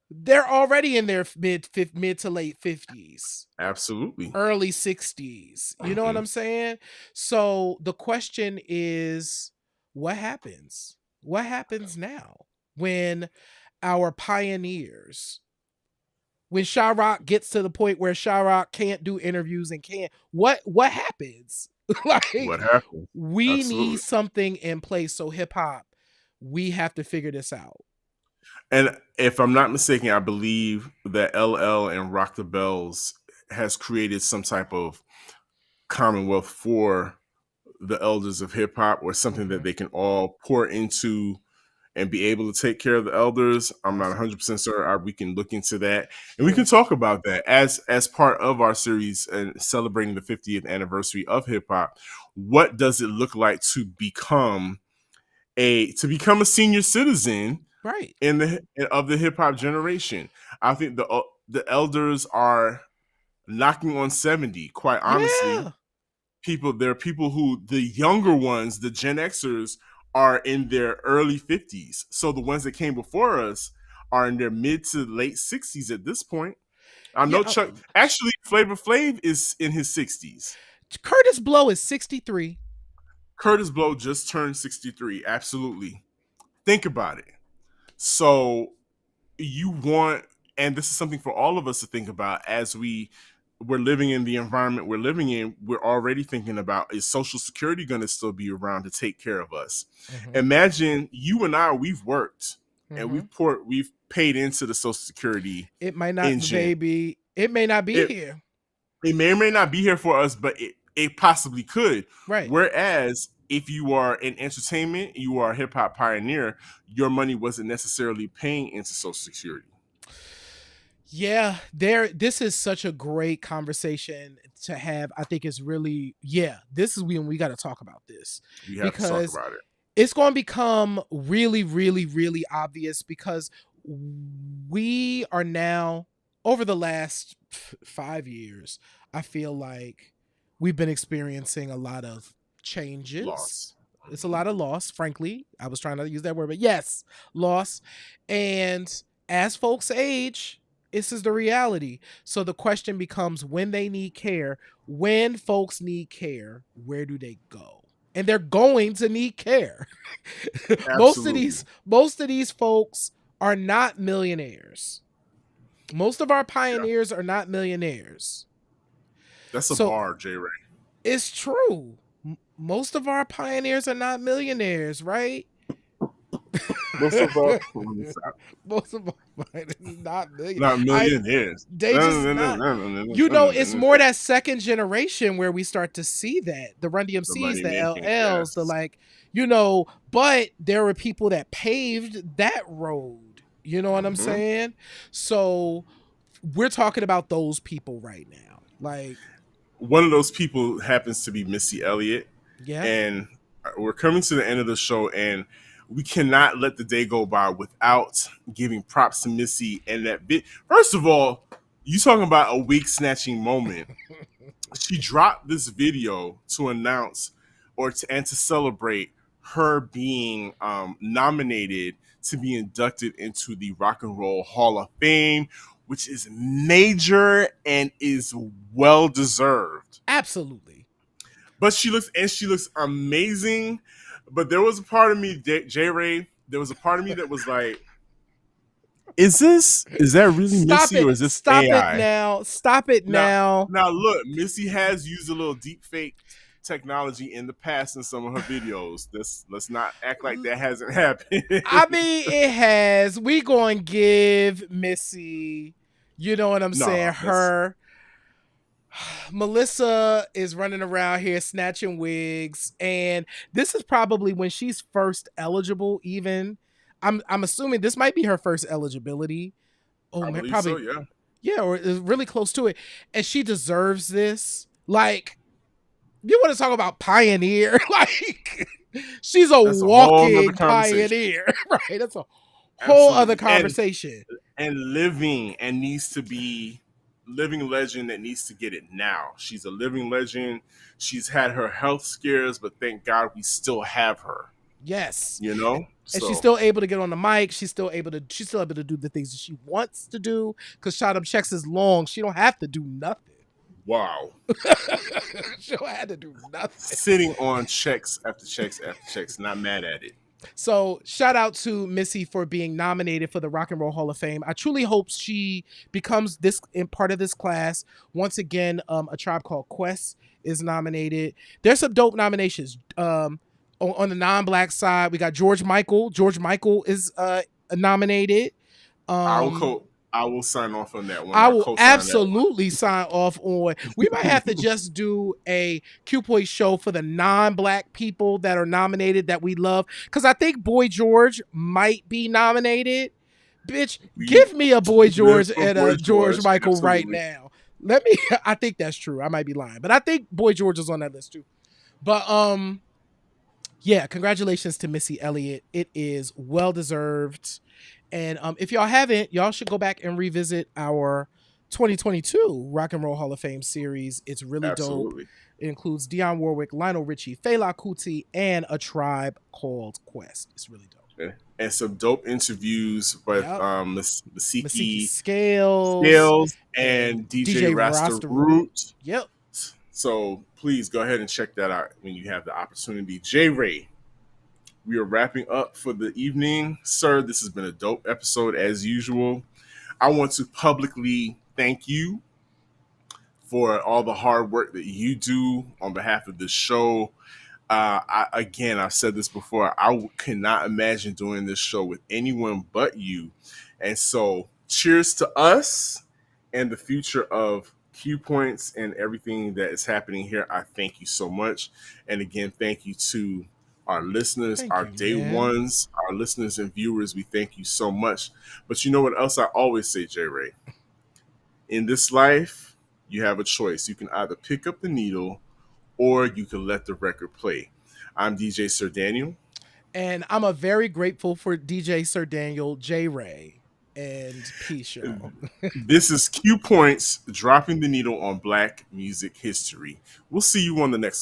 They're already in their mid to late 50s, Absolutely. early 60s. You know what I'm saying? So the question is, what happens? What happens now when our pioneers, when Shyrock gets to the point where Shyrock can't do interviews and can't, what happens? Like, What happened? we need Absolutely. something in place. So hip hop, we have to figure this out. And if I'm not mistaken, I believe that LL and Rock the Bells has created some type of commonwealth for the elders of hip hop, or something that they can all pour into and be able to take care of the elders. I'm not 100% sure. We can look into that, and we can talk about that as part of our series and celebrating the 50th anniversary of hip hop. What does it look like to become a senior citizen, Right. of the hip hop generation? I think the elders are knocking on 70. Quite honestly, Yeah. there are people who, the younger ones, the Gen Xers, are in their early 50s. So the ones that came before us are in their mid to late 60s at this point. I know Yeah. actually, Flavor Flav is in his 60s. Curtis Blow is 63. Curtis Blow just turned 63. Absolutely. Think about it. So you want, and this is something for all of us to think about as we're living in the environment we're living in. We're already thinking about, is Social Security going to still be around to take care of us? Imagine you and I, we've worked and we've paid into the Social Security It might not, engine. baby. It may not be here. It may or may not be here for us, but it possibly could. Right. Whereas if you are in entertainment, you are a hip hop pioneer, your money wasn't necessarily paying into Social Security. Yeah, this is such a great conversation to have. I think it's really, this is when we got to talk about this. We have to talk about it. It's going to become really, really, really obvious, because we are now, over the last 5 years, I feel like we've been experiencing a lot of changes. Loss. It's a lot of loss, frankly. I was trying to use that word, but yes, loss. And as folks age, this is the reality. So the question becomes, when they need care, when folks need care, where do they go? And they're going to need care. Most of these folks are not millionaires. Most of our pioneers are not millionaires. That's a bar, J. Ray. It's true. Most of our pioneers are not millionaires, right? Most of our pioneers not millionaires. Not millionaires. They just not. You know, it's more that second generation where we start to see that. The Run DMCs, the LLs, the like, you know, but there were people that paved that road. You know what I'm saying? So we're talking about those people right now. Like, one of those people happens to be Missy Elliott. Yeah. And we're coming to the end of the show, and we cannot let the day go by without giving props to Missy and that bit. First of all, you talking about a wig snatching moment. She dropped this video to announce and to celebrate her being nominated to be inducted into the Rock and Roll Hall of Fame, which is major and is well deserved. Absolutely. But she looks amazing. But there was a part of me, J. Ray, there was a part of me that was like, is that really Missy, or is this Stop AI? it now. Stop it now. Now look, Missy has used a little deep fake technology in the past in some of her videos. Let's not act like that hasn't happened. I mean, it has. We going to give Missy, you know what I'm saying, her. Melissa is running around here snatching wigs, and this is probably when she's first eligible. Even I'm assuming this might be her first eligibility. Oh, man, probably so, yeah, or is really close to it, and she deserves this. Like, you want to talk about pioneer? Like, she's a walking pioneer, right? That's a whole other conversation. And living, and needs to be living legend that needs to get it now. She's a living legend. She's had her health scares, but thank God we still have her. Yes. You know? And she's still able to get on the mic. She's still able to do the things that she wants to do. Because Shot Up Checks is long. She don't have to do nothing. Wow. She don't have to do nothing. Sitting on checks after checks after checks. Not mad at it. So shout out to Missy for being nominated for the Rock and Roll Hall of Fame. I truly hope she becomes this in part of this class. Once again, A Tribe Called Quest is nominated. There's some dope nominations. On the non-black side, we got George Michael. George Michael is nominated. I will sign off on that one. I will absolutely sign off on. We might have to just do a Q-Point show for the non-black people that are nominated that we love. Because I think Boy George might be nominated. Bitch, give me a Boy George and a George Michael right now. I think that's true. I might be lying. But I think Boy George is on that list too. But yeah, congratulations to Missy Elliott. It is well-deserved. And if y'all haven't, y'all should go back and revisit our 2022 Rock and Roll Hall of Fame series. It's really dope. It includes Dionne Warwick, Lionel Richie, Fela Kuti, and A Tribe Called Quest. It's really dope. And some dope interviews with Masiki Scales and DJ Rasta Root. Yep. So please go ahead and check that out when you have the opportunity. J. Ray, we are wrapping up for the evening. Sir, this has been a dope episode as usual. I want to publicly thank you for all the hard work that you do on behalf of this show. I've said this before. I cannot imagine doing this show with anyone but you. And so cheers to us and the future of Q Points and everything that is happening here. I thank you so much. And again, thank you to our listeners, day ones, our listeners and viewers. We thank you so much. But you know what else I always say, J. Ray? In this life, you have a choice. You can either pick up the needle or you can let the record play. I'm DJ Sir Daniel. And I'm a very grateful for DJ Sir Daniel, J. Ray. And peace, y'all. This is Q Points, dropping the needle on Black music history. We'll see you on the next